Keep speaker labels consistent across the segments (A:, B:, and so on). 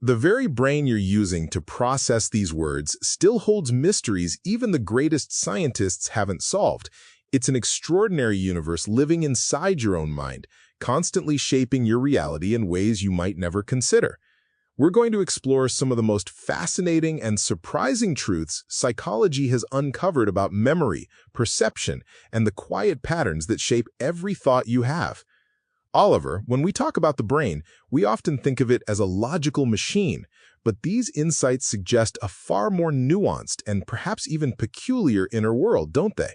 A: The very brain you're using to process these words still holds mysteries even the greatest scientists haven't solved. It's an extraordinary universe living inside your own mind, constantly shaping your reality in ways you might never consider. We're going to explore some of the most fascinating and surprising truths psychology has uncovered about memory, perception, and the quiet patterns that shape every thought you have. Oliver, when we talk about the brain, we often think of it as a logical machine, but these insights suggest a far more nuanced and perhaps even peculiar inner world, don't they?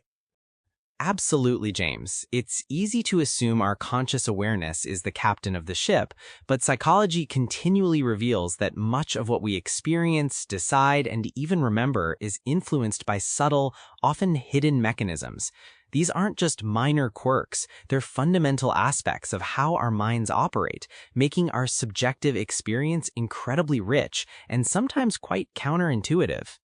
B: Absolutely, James. It's easy to assume our conscious awareness is the captain of the ship, but psychology continually reveals that much of what we experience, decide, and even remember is influenced by subtle, often hidden mechanisms. These aren't just minor quirks, they're fundamental aspects of how our minds operate, making our subjective experience incredibly rich and sometimes quite counterintuitive.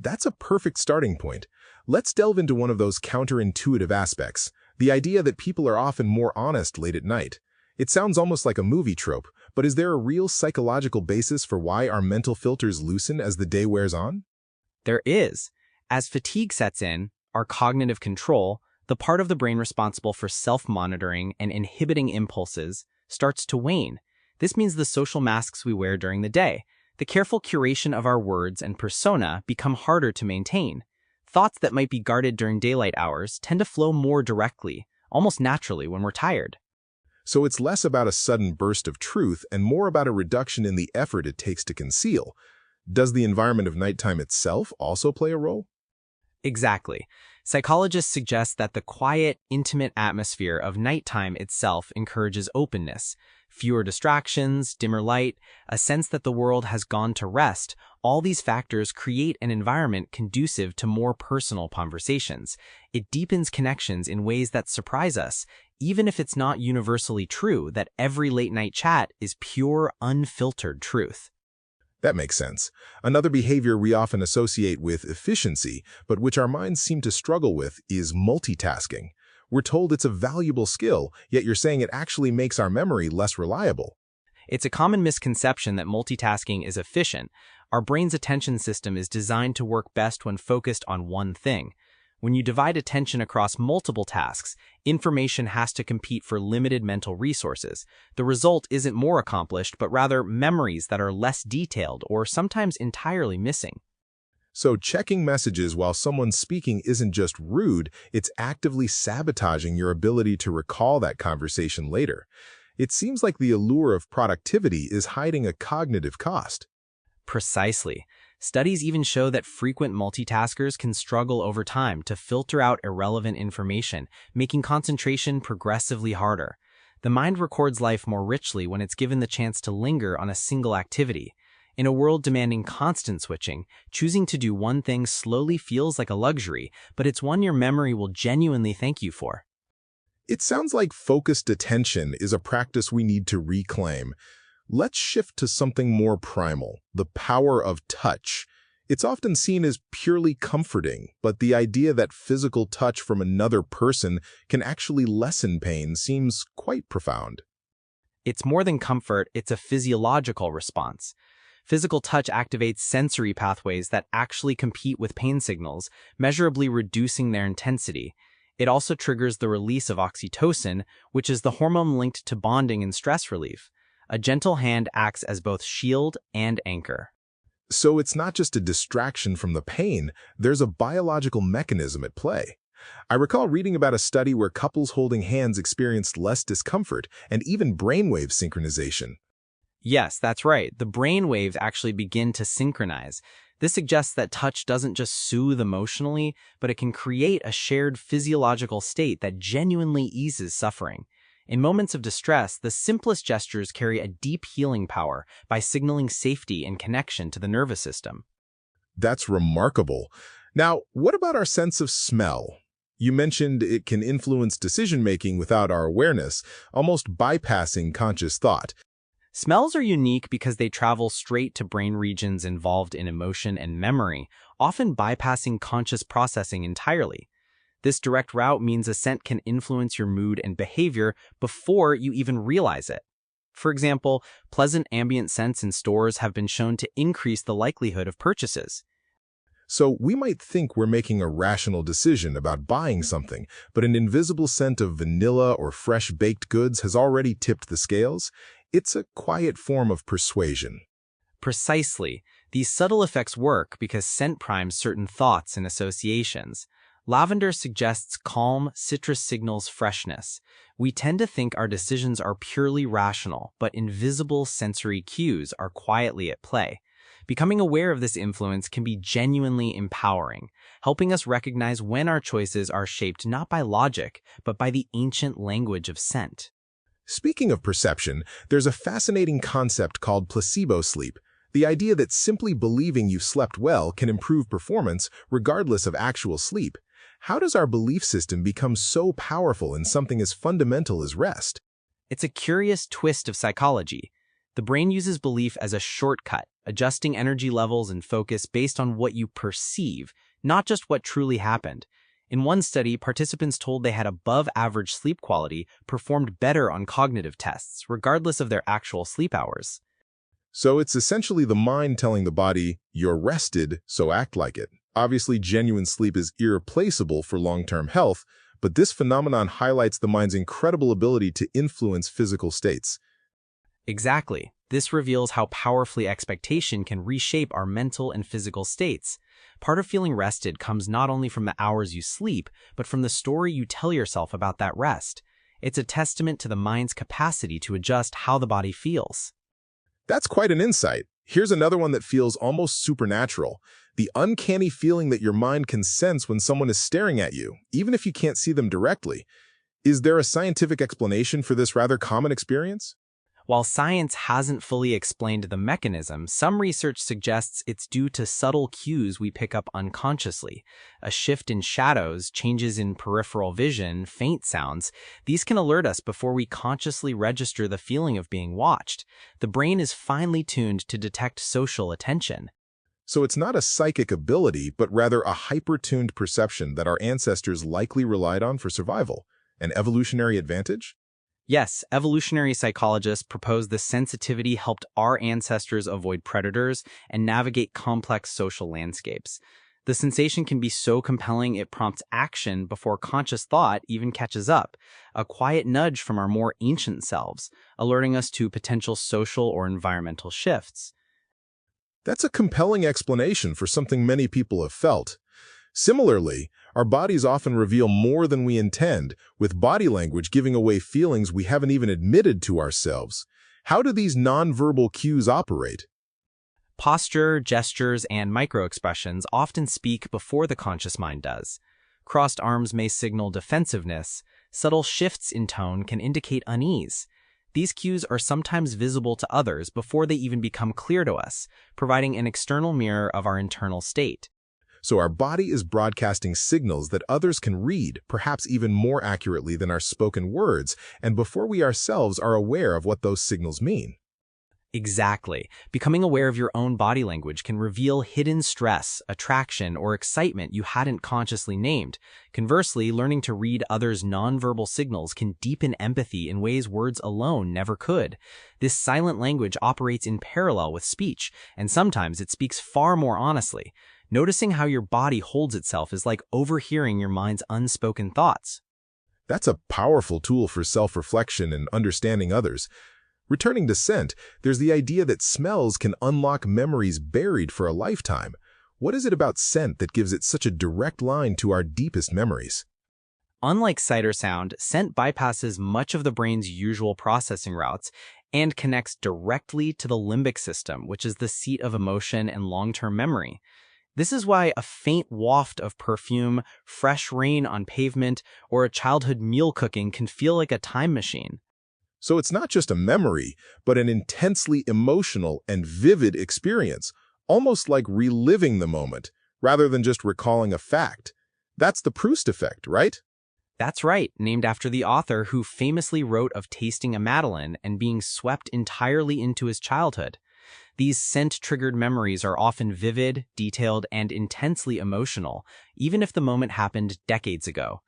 A: That's a perfect starting point. Let's delve into one of those counterintuitive aspects, the idea that people are often more honest late at night. It sounds almost like a movie trope, but is there a real psychological basis for why our mental filters loosen as the day wears on?
B: There is. As fatigue sets in, our cognitive control, the part of the brain responsible for self-monitoring and inhibiting impulses, starts to wane. This means the social masks we wear during the day, the careful curation of our words and persona become harder to maintain. Thoughts that might be guarded during daylight hours tend to flow more directly, almost naturally when we're tired.
A: So it's less about a sudden burst of truth and more about a reduction in the effort it takes to conceal. Does the environment of nighttime itself also play a role?
B: Exactly. Psychologists suggest that the quiet, intimate atmosphere of nighttime itself encourages openness. Fewer distractions, dimmer light, a sense that the world has gone to rest, all these factors create an environment conducive to more personal conversations. It deepens connections in ways that surprise us, even if it's not universally true that every late-night chat is pure, unfiltered truth.
A: That makes sense. Another behavior we often associate with efficiency, but which our minds seem to struggle with, is multitasking. We're told it's a valuable skill, yet you're saying it actually makes our memory less reliable.
B: It's a common misconception that multitasking is efficient. Our brain's attention system is designed to work best when focused on one thing. When you divide attention across multiple tasks, information has to compete for limited mental resources. The result isn't more accomplished, but rather memories that are less detailed or sometimes entirely missing.
A: So checking messages while someone's speaking isn't just rude, it's actively sabotaging your ability to recall that conversation later. It seems like the allure of productivity is hiding a cognitive cost.
B: Precisely. Studies even show that frequent multitaskers can struggle over time to filter out irrelevant information, making concentration progressively harder. The mind records life more richly when it's given the chance to linger on a single activity. In a world demanding constant switching, choosing to do one thing slowly feels like a luxury, but it's one your memory will genuinely thank you for.
A: It sounds like focused attention is a practice we need to reclaim. Let's shift to something more primal, the power of touch. It's often seen as purely comforting, but the idea that physical touch from another person can actually lessen pain seems quite profound.
B: It's more than comfort, it's a physiological response. Physical touch activates sensory pathways that actually compete with pain signals, measurably reducing their intensity. It also triggers the release of oxytocin, which is the hormone linked to bonding and stress relief. A gentle hand acts as both shield and anchor.
A: So it's not just a distraction from the pain, there's a biological mechanism at play. I recall reading about a study where couples holding hands experienced less discomfort and even brainwave synchronization.
B: Yes, that's right. The brain waves actually begin to synchronize. This suggests that touch doesn't just soothe emotionally, but it can create a shared physiological state that genuinely eases suffering. In moments of distress, the simplest gestures carry a deep healing power by signaling safety and connection to the nervous system.
A: That's remarkable. Now, what about our sense of smell? You mentioned it can influence decision-making without our awareness, almost bypassing conscious thought.
B: Smells are unique because they travel straight to brain regions involved in emotion and memory, often bypassing conscious processing entirely. This direct route means a scent can influence your mood and behavior before you even realize it. For example, pleasant ambient scents in stores have been shown to increase the likelihood of purchases.
A: So we might think we're making a rational decision about buying something, but an invisible scent of vanilla or fresh baked goods has already tipped the scales. It's a quiet form of persuasion.
B: Precisely. These subtle effects work because scent primes certain thoughts and associations. Lavender suggests calm, citrus signals freshness. We tend to think our decisions are purely rational, but invisible sensory cues are quietly at play. Becoming aware of this influence can be genuinely empowering, helping us recognize when our choices are shaped not by logic, but by the ancient language of scent.
A: Speaking of perception, there's a fascinating concept called placebo sleep. The idea that simply believing you slept well can improve performance regardless of actual sleep. How does our belief system become so powerful in something as fundamental as rest?
B: It's a curious twist of psychology. The brain uses belief as a shortcut, adjusting energy levels and focus based on what you perceive, not just what truly happened. In one study, participants told they had above-average sleep quality performed better on cognitive tests, regardless of their actual sleep hours.
A: So it's essentially the mind telling the body, you're rested, so act like it. Obviously, genuine sleep is irreplaceable for long-term health, but this phenomenon highlights the mind's incredible ability to influence physical states.
B: Exactly. This reveals how powerfully expectation can reshape our mental and physical states. Part of feeling rested comes not only from the hours you sleep, but from the story you tell yourself about that rest. It's a testament to the mind's capacity to adjust how the body feels.
A: That's quite an insight. Here's another one that feels almost supernatural. The uncanny feeling that your mind can sense when someone is staring at you, even if you can't see them directly. Is there a scientific explanation for this rather common experience?
B: While science hasn't fully explained the mechanism, some research suggests it's due to subtle cues we pick up unconsciously. A shift in shadows, changes in peripheral vision, faint sounds. These can alert us before we consciously register the feeling of being watched. The brain is finely tuned to detect social attention.
A: So it's not a psychic ability, but rather a hyper-tuned perception that our ancestors likely relied on for survival. An evolutionary advantage?
B: Yes, evolutionary psychologists propose this sensitivity helped our ancestors avoid predators and navigate complex social landscapes. The sensation can be so compelling it prompts action before conscious thought even catches up, a quiet nudge from our more ancient selves, alerting us to potential social or environmental shifts.
A: That's a compelling explanation for something many people have felt. Similarly, our bodies often reveal more than we intend, with body language giving away feelings we haven't even admitted to ourselves. How do these nonverbal cues operate?
B: Posture, gestures, and microexpressions often speak before the conscious mind does. Crossed arms may signal defensiveness. Subtle shifts in tone can indicate unease. These cues are sometimes visible to others before they even become clear to us, providing an external mirror of our internal state.
A: So our body is broadcasting signals that others can read, perhaps even more accurately than our spoken words, and before we ourselves are aware of what those signals mean.
B: Exactly. Becoming aware of your own body language can reveal hidden stress, attraction, or excitement you hadn't consciously named. Conversely, learning to read others' nonverbal signals can deepen empathy in ways words alone never could. This silent language operates in parallel with speech, and sometimes it speaks far more honestly. Noticing how your body holds itself is like overhearing your mind's unspoken thoughts.
A: That's a powerful tool for self-reflection and understanding others. Returning to scent, there's the idea that smells can unlock memories buried for a lifetime. What is it about scent that gives it such a direct line to our deepest memories?
B: Unlike sight or sound, scent bypasses much of the brain's usual processing routes and connects directly to the limbic system, which is the seat of emotion and long-term memory. This is why a faint waft of perfume, fresh rain on pavement, or a childhood meal cooking can feel like a time machine.
A: So it's not just a memory, but an intensely emotional and vivid experience, almost like reliving the moment, rather than just recalling a fact. That's the Proust effect, right?
B: That's right, named after the author who famously wrote of tasting a Madeleine and being swept entirely into his childhood. These scent-triggered memories are often vivid, detailed, and intensely emotional, even if the moment happened decades ago.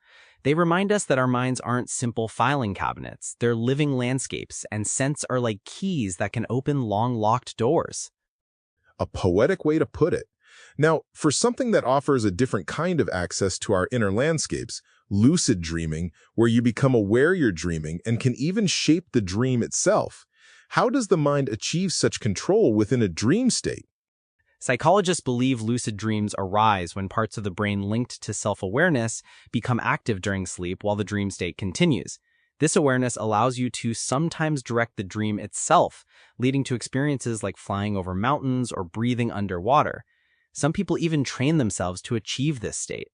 B: They remind us that our minds aren't simple filing cabinets, they're living landscapes, and scents are like keys that can open long-locked doors.
A: A poetic way to put it. Now, for something that offers a different kind of access to our inner landscapes, lucid dreaming, where you become aware you're dreaming and can even shape the dream itself. How does the mind achieve such control within a dream state?
B: Psychologists believe lucid dreams arise when parts of the brain linked to self-awareness become active during sleep while the dream state continues. This awareness allows you to sometimes direct the dream itself, leading to experiences like flying over mountains or breathing underwater. Some people even train themselves to achieve this state.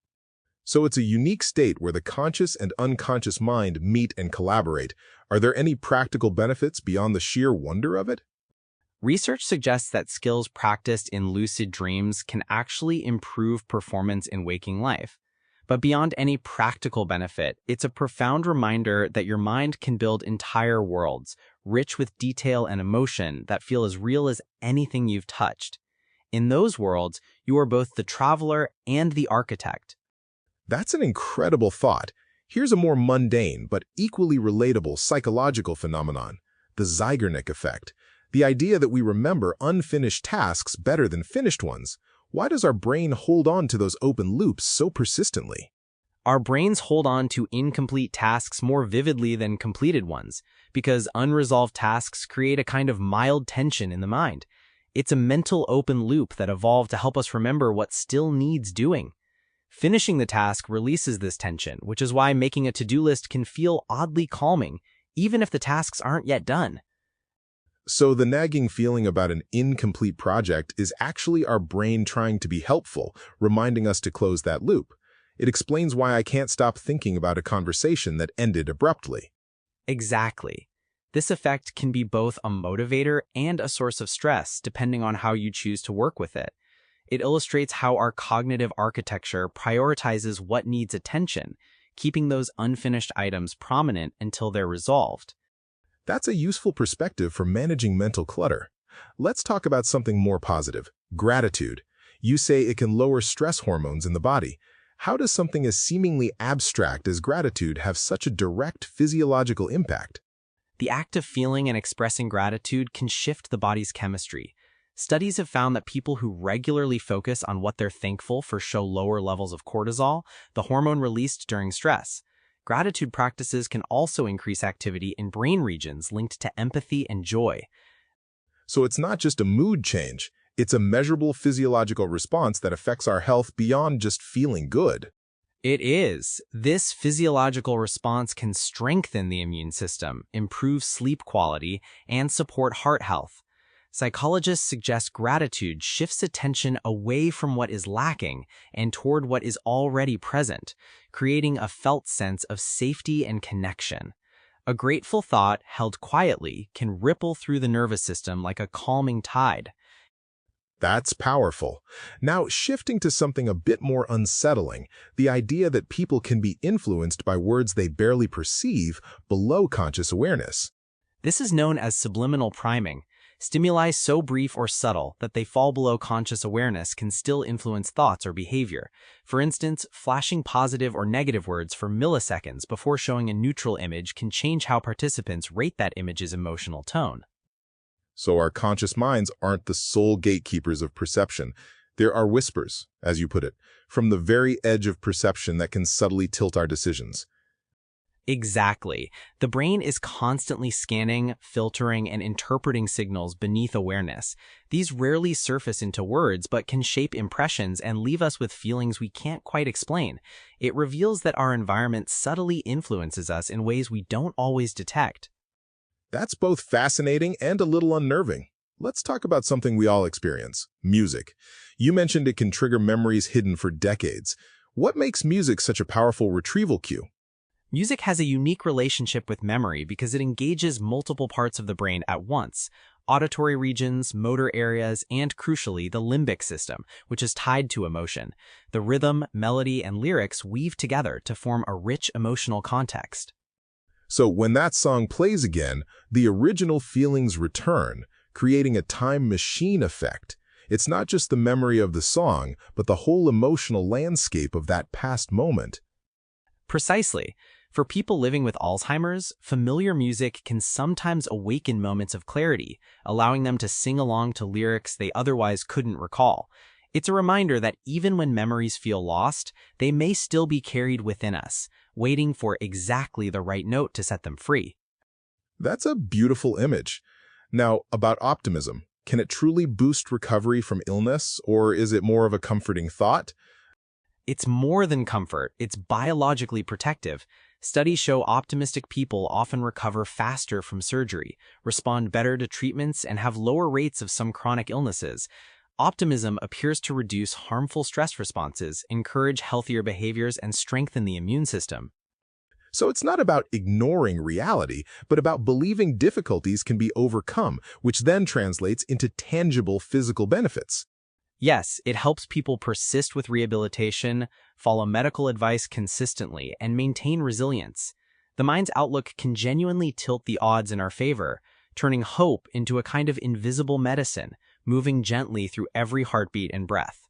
A: So it's a unique state where the conscious and unconscious mind meet and collaborate. Are there any practical benefits beyond the sheer wonder of it?
B: Research suggests that skills practiced in lucid dreams can actually improve performance in waking life. But beyond any practical benefit, it's a profound reminder that your mind can build entire worlds, rich with detail and emotion that feel as real as anything you've touched. In those worlds, you are both the traveler and the architect.
A: That's an incredible thought. Here's a more mundane but equally relatable psychological phenomenon, the Zeigarnik effect. The idea that we remember unfinished tasks better than finished ones. Why does our brain hold on to those open loops so persistently?
B: Our brains hold on to incomplete tasks more vividly than completed ones, because unresolved tasks create a kind of mild tension in the mind. It's a mental open loop that evolved to help us remember what still needs doing. Finishing the task releases this tension, which is why making a to-do list can feel oddly calming, even if the tasks aren't yet done.
A: So the nagging feeling about an incomplete project is actually our brain trying to be helpful, reminding us to close that loop. It explains why I can't stop thinking about a conversation that ended abruptly.
B: Exactly. This effect can be both a motivator and a source of stress, depending on how you choose to work with it. It illustrates how our cognitive architecture prioritizes what needs attention, keeping those unfinished items prominent until they're resolved.
A: That's a useful perspective for managing mental clutter. Let's talk about something more positive, gratitude. You say it can lower stress hormones in the body. How does something as seemingly abstract as gratitude have such a direct physiological impact?
B: The act of feeling and expressing gratitude can shift the body's chemistry. Studies have found that people who regularly focus on what they're thankful for show lower levels of cortisol, the hormone released during stress. Gratitude practices can also increase activity in brain regions linked to empathy and joy.
A: So it's not just a mood change, it's a measurable physiological response that affects our health beyond just feeling good.
B: It is. This physiological response can strengthen the immune system, improve sleep quality, and support heart health. Psychologists suggest gratitude shifts attention away from what is lacking and toward what is already present, creating a felt sense of safety and connection. A grateful thought held quietly can ripple through the nervous system like a calming tide.
A: That's powerful. Now, shifting to something a bit more unsettling, the idea that people can be influenced by words they barely perceive below conscious awareness.
B: This is known as subliminal priming. Stimuli so brief or subtle that they fall below conscious awareness can still influence thoughts or behavior. For instance, flashing positive or negative words for milliseconds before showing a neutral image can change how participants rate that image's emotional tone.
A: So our conscious minds aren't the sole gatekeepers of perception. There are whispers, as you put it, from the very edge of perception that can subtly tilt our decisions.
B: Exactly. The brain is constantly scanning, filtering, and interpreting signals beneath awareness. These rarely surface into words, but can shape impressions and leave us with feelings we can't quite explain. It reveals that our environment subtly influences us in ways we don't always detect.
A: That's both fascinating and a little unnerving. Let's talk about something we all experience, music. You mentioned it can trigger memories hidden for decades. What makes music such a powerful retrieval cue?
B: Music has a unique relationship with memory because it engages multiple parts of the brain at once: auditory regions, motor areas, and crucially, the limbic system, which is tied to emotion. The rhythm, melody, and lyrics weave together to form a rich emotional context.
A: So when that song plays again, the original feelings return, creating a time machine effect. It's not just the memory of the song, but the whole emotional landscape of that past moment.
B: Precisely. For people living with Alzheimer's, familiar music can sometimes awaken moments of clarity, allowing them to sing along to lyrics they otherwise couldn't recall. It's a reminder that even when memories feel lost, they may still be carried within us, waiting for exactly the right note to set them free.
A: That's a beautiful image. Now, about optimism. Can it truly boost recovery from illness, or is it more of a comforting thought?
B: It's more than comfort, it's biologically protective. Studies show optimistic people often recover faster from surgery, respond better to treatments, and have lower rates of some chronic illnesses. Optimism appears to reduce harmful stress responses, encourage healthier behaviors, and strengthen the immune system.
A: So it's not about ignoring reality, but about believing difficulties can be overcome, which then translates into tangible physical benefits.
B: Yes, it helps people persist with rehabilitation, follow medical advice consistently, and maintain resilience. The mind's outlook can genuinely tilt the odds in our favor, turning hope into a kind of invisible medicine, moving gently through every heartbeat and breath.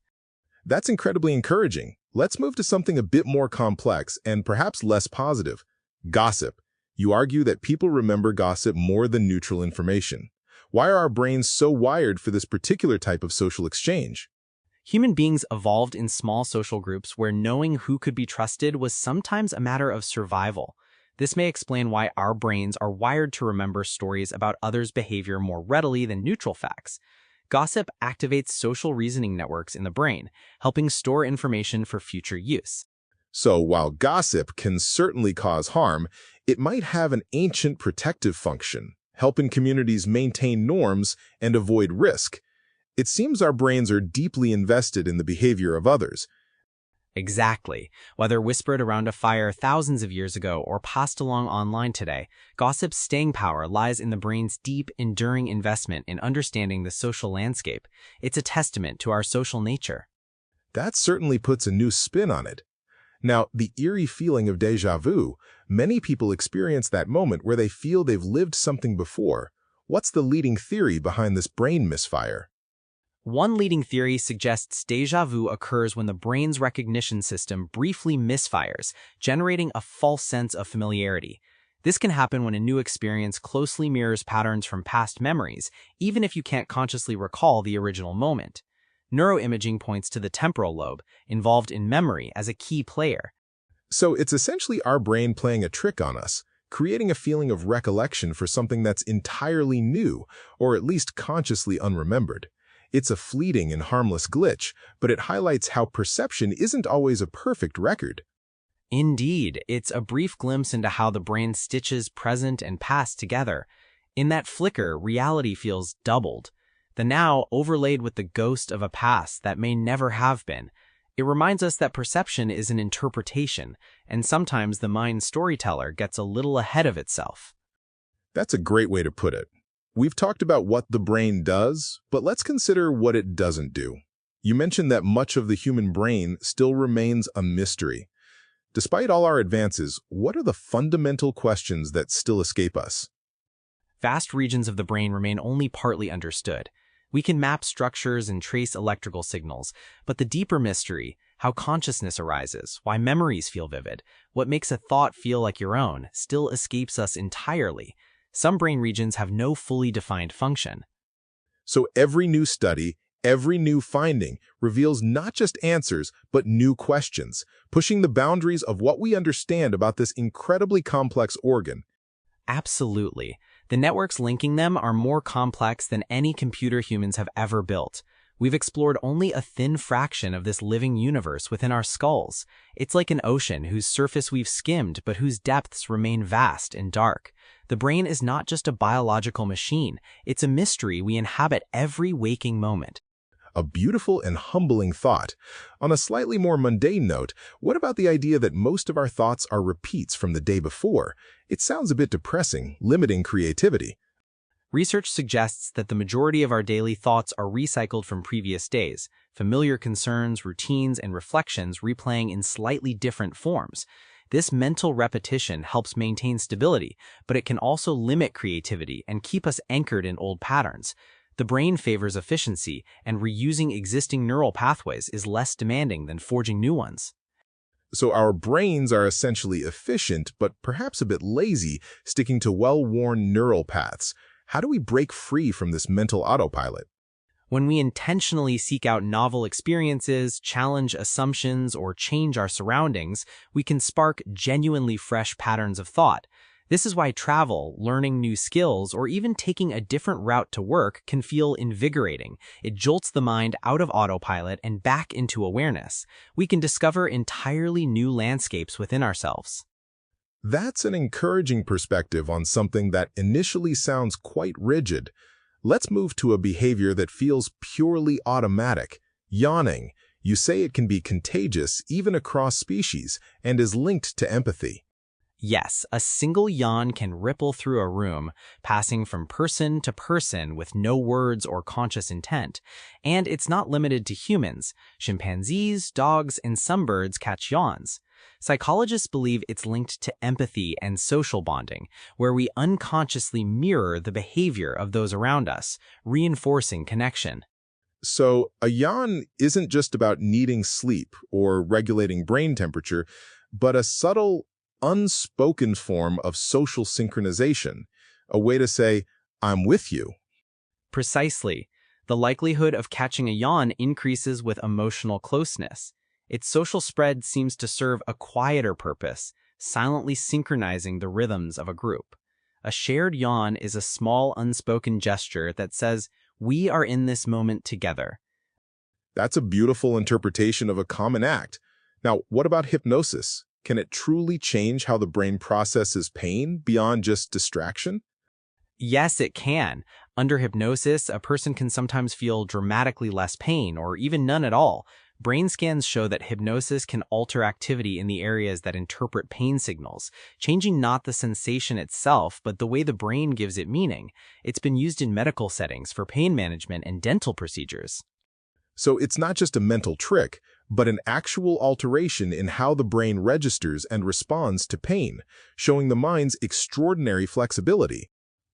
A: That's incredibly encouraging. Let's move to something a bit more complex and perhaps less positive. Gossip. You argue that people remember gossip more than neutral information. Why are our brains so wired for this particular type of social exchange?
B: Human beings evolved in small social groups where knowing who could be trusted was sometimes a matter of survival. This may explain why our brains are wired to remember stories about others' behavior more readily than neutral facts. Gossip activates social reasoning networks in the brain, helping store information for future use.
A: So while gossip can certainly cause harm, it might have an ancient protective function, helping communities maintain norms and avoid risk. It seems our brains are deeply invested in the behavior of others.
B: Exactly. Whether whispered around a fire thousands of years ago or passed along online today, gossip's staying power lies in the brain's deep, enduring investment in understanding the social landscape. It's a testament to our social nature.
A: That certainly puts a new spin on it. Now, the eerie feeling of déjà vu, many people experience that moment where they feel they've lived something before. What's the leading theory behind this brain misfire?
B: One leading theory suggests déjà vu occurs when the brain's recognition system briefly misfires, generating a false sense of familiarity. This can happen when a new experience closely mirrors patterns from past memories, even if you can't consciously recall the original moment. Neuroimaging points to the temporal lobe, involved in memory, as a key player.
A: So it's essentially our brain playing a trick on us, creating a feeling of recollection for something that's entirely new, or at least consciously unremembered. It's a fleeting and harmless glitch, but it highlights how perception isn't always a perfect record.
B: Indeed, it's a brief glimpse into how the brain stitches present and past together. In that flicker, reality feels doubled, the now overlaid with the ghost of a past that may never have been. It reminds us that perception is an interpretation, and sometimes the mind's storyteller gets a little ahead of itself.
A: That's a great way to put it. We've talked about what the brain does, but let's consider what it doesn't do. You mentioned that much of the human brain still remains a mystery. Despite all our advances, what are the fundamental questions that still escape us?
B: Vast regions of the brain remain only partly understood. We can map structures and trace electrical signals, but the deeper mystery, how consciousness arises, why memories feel vivid, what makes a thought feel like your own, still escapes us entirely. Some brain regions have no fully defined function.
A: So every new study, every new finding reveals not just answers, but new questions, pushing the boundaries of what we understand about this incredibly complex organ.
B: Absolutely. The networks linking them are more complex than any computer humans have ever built. We've explored only a thin fraction of this living universe within our skulls. It's like an ocean whose surface we've skimmed, but whose depths remain vast and dark. The brain is not just a biological machine. It's a mystery we inhabit every waking moment.
A: A beautiful and humbling thought. On a slightly more mundane note, what about the idea that most of our thoughts are repeats from the day before? It sounds a bit depressing, limiting creativity.
B: Research suggests that the majority of our daily thoughts are recycled from previous days, familiar concerns, routines, and reflections replaying in slightly different forms. This mental repetition helps maintain stability, but it can also limit creativity and keep us anchored in old patterns. The brain favors efficiency, and reusing existing neural pathways is less demanding than forging new ones.
A: So our brains are essentially efficient, but perhaps a bit lazy, sticking to well-worn neural paths. How do we break free from this mental autopilot?
B: When we intentionally seek out novel experiences, challenge assumptions, or change our surroundings, we can spark genuinely fresh patterns of thought. This is why travel, learning new skills, or even taking a different route to work can feel invigorating. It jolts the mind out of autopilot and back into awareness. We can discover entirely new landscapes within ourselves.
A: That's an encouraging perspective on something that initially sounds quite rigid. Let's move to a behavior that feels purely automatic, yawning. You say it can be contagious even across species and is linked to empathy.
B: Yes, a single yawn can ripple through a room, passing from person to person with no words or conscious intent. And it's not limited to humans. Chimpanzees, dogs, and some birds catch yawns. Psychologists believe it's linked to empathy and social bonding, where we unconsciously mirror the behavior of those around us, reinforcing connection.
A: So a yawn isn't just about needing sleep or regulating brain temperature, but a subtle, unspoken form of social synchronization, a way to say, I'm with you.
B: Precisely. The likelihood of catching a yawn increases with emotional closeness. Its social spread seems to serve a quieter purpose, silently synchronizing the rhythms of a group. A shared yawn is a small unspoken gesture that says, we are in this moment together.
A: That's a beautiful interpretation of a common act. Now, what about hypnosis? Can it truly change how the brain processes pain beyond just distraction?
B: Yes, it can. Under hypnosis, a person can sometimes feel dramatically less pain or even none at all. Brain scans show that hypnosis can alter activity in the areas that interpret pain signals, changing not the sensation itself, but the way the brain gives it meaning. It's been used in medical settings for pain management and dental procedures.
A: So it's not just a mental trick, but an actual alteration in how the brain registers and responds to pain, showing the mind's extraordinary flexibility.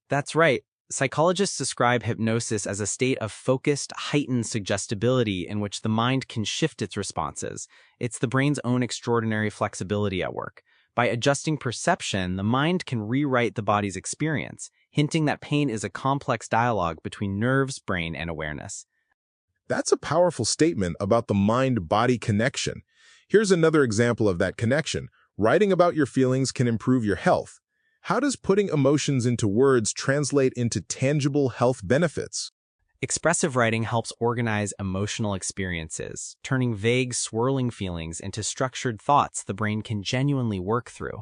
B: That's right. Psychologists describe hypnosis as a state of focused, heightened suggestibility in which the mind can shift its responses. It's the brain's own extraordinary flexibility at work. By adjusting perception, the mind can rewrite the body's experience, hinting that pain is a complex dialogue between nerves, brain, and awareness.
A: That's a powerful statement about the mind-body connection. Here's another example of that connection. Writing about your feelings can improve your health. How does putting emotions into words translate into tangible health benefits?
B: Expressive writing helps organize emotional experiences, turning vague, swirling feelings into structured thoughts the brain can genuinely work through.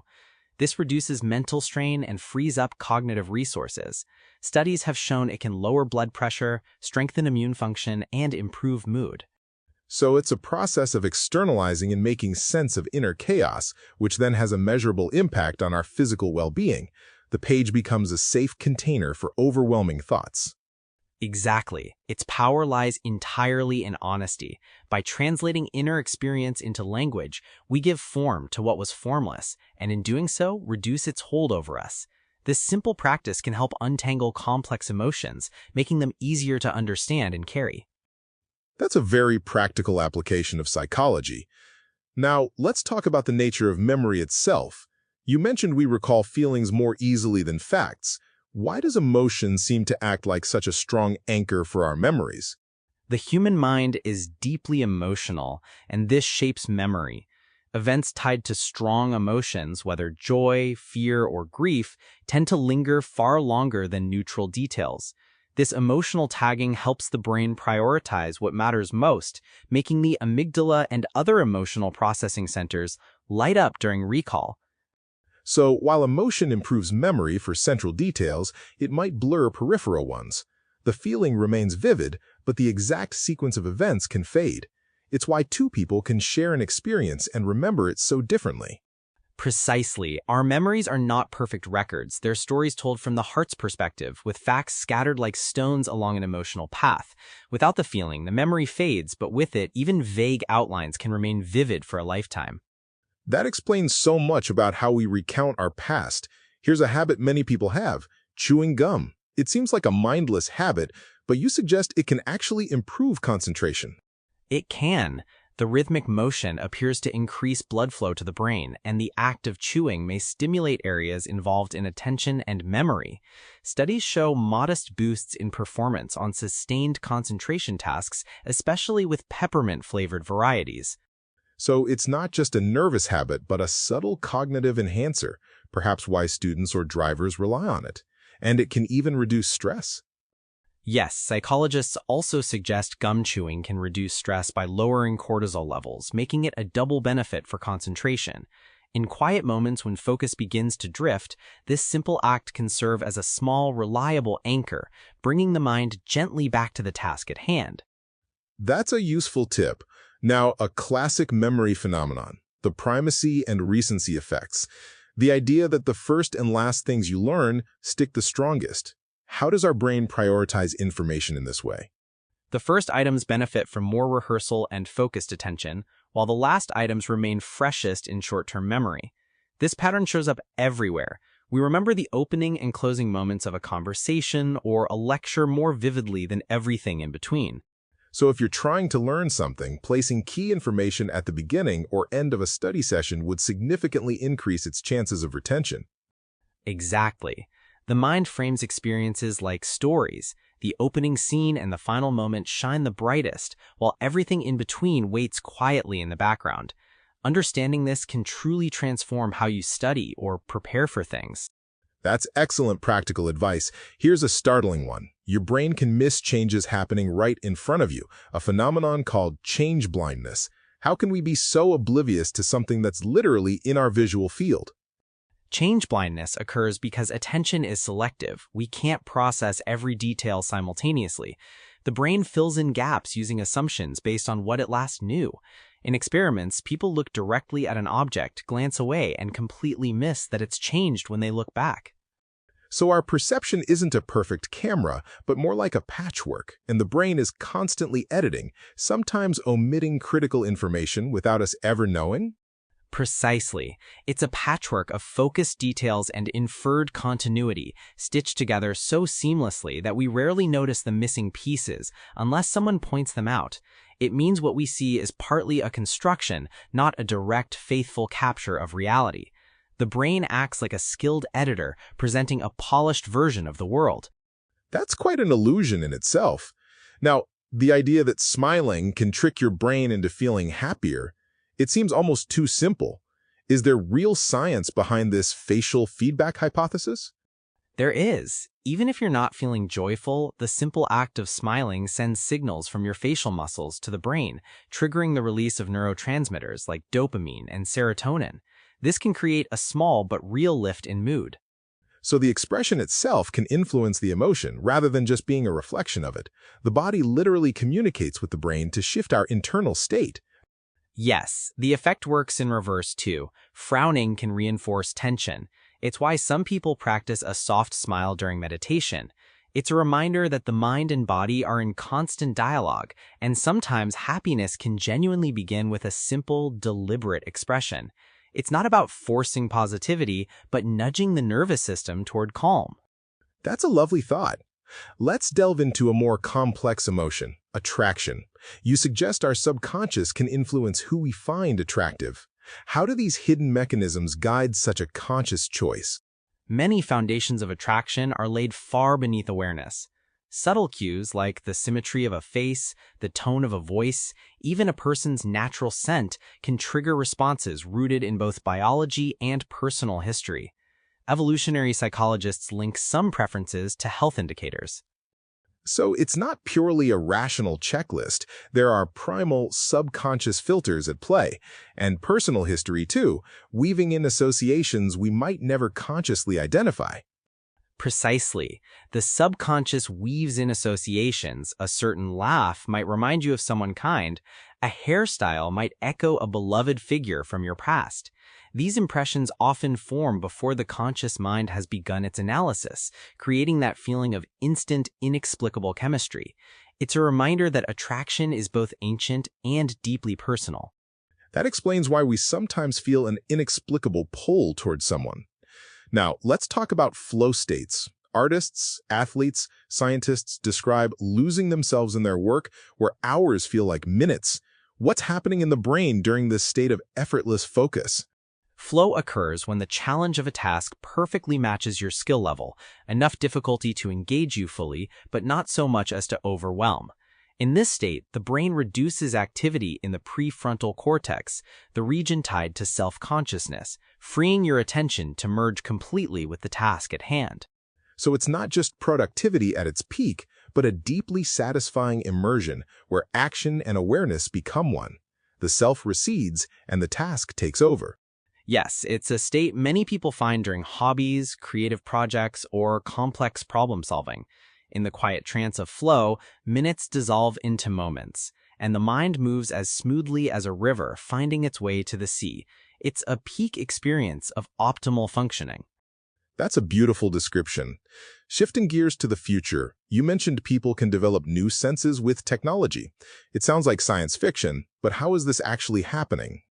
B: This reduces mental strain and frees up cognitive resources. Studies have shown it can lower blood pressure, strengthen immune function, and improve mood.
A: So it's a process of externalizing and making sense of inner chaos, which then has a measurable impact on our physical well-being. The page becomes a safe container for overwhelming thoughts.
B: Exactly. Its power lies entirely in honesty. By translating inner experience into language, we give form to what was formless, and in doing so, reduce its hold over us. This simple practice can help untangle complex emotions, making them easier to understand and carry.
A: That's a very practical application of psychology. Now, let's talk about the nature of memory itself. You mentioned we recall feelings more easily than facts. Why does emotion seem to act like such a strong anchor for our memories?
B: The human mind is deeply emotional, and this shapes memory. Events tied to strong emotions, whether joy, fear, or grief, tend to linger far longer than neutral details. This emotional tagging helps the brain prioritize what matters most, making the amygdala and other emotional processing centers light up during recall.
A: So, while emotion improves memory for central details, it might blur peripheral ones. The feeling remains vivid, but the exact sequence of events can fade. It's why two people can share an experience and remember it so differently.
B: Precisely. Our memories are not perfect records. They're stories told from the heart's perspective, with facts scattered like stones along an emotional path. Without the feeling, the memory fades, but with it, even vague outlines can remain vivid for a lifetime.
A: That explains so much about how we recount our past. Here's a habit many people have: chewing gum. It seems like a mindless habit, but you suggest it can actually improve concentration.
B: It can. The rhythmic motion appears to increase blood flow to the brain, and the act of chewing may stimulate areas involved in attention and memory. Studies show modest boosts in performance on sustained concentration tasks, especially with peppermint-flavored varieties.
A: So it's not just a nervous habit, but a subtle cognitive enhancer, perhaps why students or drivers rely on it. And it can even reduce stress.
B: Yes, psychologists also suggest gum chewing can reduce stress by lowering cortisol levels, making it a double benefit for concentration. In quiet moments when focus begins to drift, this simple act can serve as a small, reliable anchor, bringing the mind gently back to the task at hand.
A: That's a useful tip. Now, a classic memory phenomenon, the primacy and recency effects. The idea that the first and last things you learn stick the strongest. How does our brain prioritize information in this way?
B: The first items benefit from more rehearsal and focused attention, while the last items remain freshest in short-term memory. This pattern shows up everywhere. We remember the opening and closing moments of a conversation or a lecture more vividly than everything in between.
A: So if you're trying to learn something, placing key information at the beginning or end of a study session would significantly increase its chances of retention.
B: Exactly. The mind frames experiences like stories. The opening scene and the final moment shine the brightest, while everything in between waits quietly in the background. Understanding this can truly transform how you study or prepare for things.
A: That's excellent practical advice. Here's a startling one. Your brain can miss changes happening right in front of you, a phenomenon called change blindness. How can we be so oblivious to something that's literally in our visual field?
B: Change blindness occurs because attention is selective. We can't process every detail simultaneously. The brain fills in gaps using assumptions based on what it last knew. In experiments, people look directly at an object, glance away, and completely miss that it's changed when they look back.
A: So our perception isn't a perfect camera, but more like a patchwork, and the brain is constantly editing, sometimes omitting critical information without us ever knowing?
B: Precisely. It's a patchwork of focused details and inferred continuity, stitched together so seamlessly that we rarely notice the missing pieces unless someone points them out. It means what we see is partly a construction, not a direct, faithful capture of reality. The brain acts like a skilled editor, presenting a polished version of the world.
A: That's quite an illusion in itself. Now, the idea that smiling can trick your brain into feeling happier, it seems almost too simple. Is there real science behind this facial feedback hypothesis?
B: There is. Even if you're not feeling joyful, the simple act of smiling sends signals from your facial muscles to the brain, triggering the release of neurotransmitters like dopamine and serotonin. This can create a small but real lift in mood.
A: So the expression itself can influence the emotion rather than just being a reflection of it. The body literally communicates with the brain to shift our internal state.
B: Yes, the effect works in reverse too. Frowning can reinforce tension. It's why some people practice a soft smile during meditation. It's a reminder that the mind and body are in constant dialogue, and sometimes happiness can genuinely begin with a simple, deliberate expression. It's not about forcing positivity, but nudging the nervous system toward calm.
A: That's a lovely thought. Let's delve into a more complex emotion, attraction. You suggest our subconscious can influence who we find attractive. How do these hidden mechanisms guide such a conscious choice?
B: Many foundations of attraction are laid far beneath awareness. Subtle cues like the symmetry of a face, the tone of a voice, even a person's natural scent can trigger responses rooted in both biology and personal history. Evolutionary psychologists link some preferences to health indicators.
A: So it's not purely a rational checklist. There are primal, subconscious filters at play, and personal history too, weaving in associations we might never consciously identify.
B: Precisely. The subconscious weaves in associations. A certain laugh might remind you of someone kind. A hairstyle might echo a beloved figure from your past. These impressions often form before the conscious mind has begun its analysis, creating that feeling of instant, inexplicable chemistry. It's a reminder that attraction is both ancient and deeply personal.
A: That explains why we sometimes feel an inexplicable pull towards someone. Now, let's talk about flow states. Artists, athletes, scientists describe losing themselves in their work where hours feel like minutes. What's happening in the brain during this state of effortless focus?
B: Flow occurs when the challenge of a task perfectly matches your skill level, enough difficulty to engage you fully, but not so much as to overwhelm. In this state, the brain reduces activity in the prefrontal cortex, the region tied to self-consciousness, freeing your attention to merge completely with the task at hand.
A: So it's not just productivity at its peak, but a deeply satisfying immersion where action and awareness become one. The self recedes and the task takes over.
B: Yes, it's a state many people find during hobbies, creative projects, or complex problem solving. In the quiet trance of flow, minutes dissolve into moments, and the mind moves as smoothly as a river finding its way to the sea. It's a peak experience of optimal functioning.
A: That's a beautiful description. Shifting gears to the future, you mentioned people can develop new senses with technology. It sounds like science fiction, but how is this actually happening?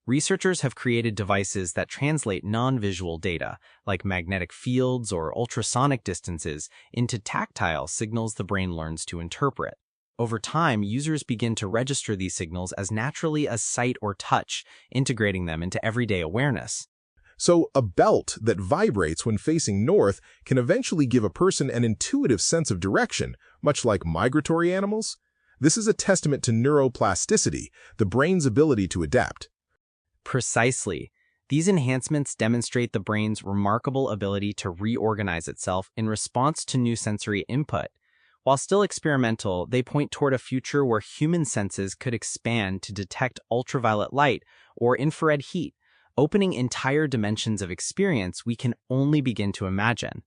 B: Researchers have created devices that translate non-visual data, like magnetic fields or ultrasonic distances, into tactile signals the brain learns to interpret. Over time, users begin to register these signals as naturally as sight or touch, integrating them into everyday awareness.
A: So, a belt that vibrates when facing north can eventually give a person an intuitive sense of direction, much like migratory animals? This is a testament to neuroplasticity, the brain's ability to adapt.
B: Precisely. These enhancements demonstrate the brain's remarkable ability to reorganize itself in response to new sensory input. While still experimental, they point toward a future where human senses could expand to detect ultraviolet light or infrared heat, opening entire dimensions of experience we can only begin to imagine.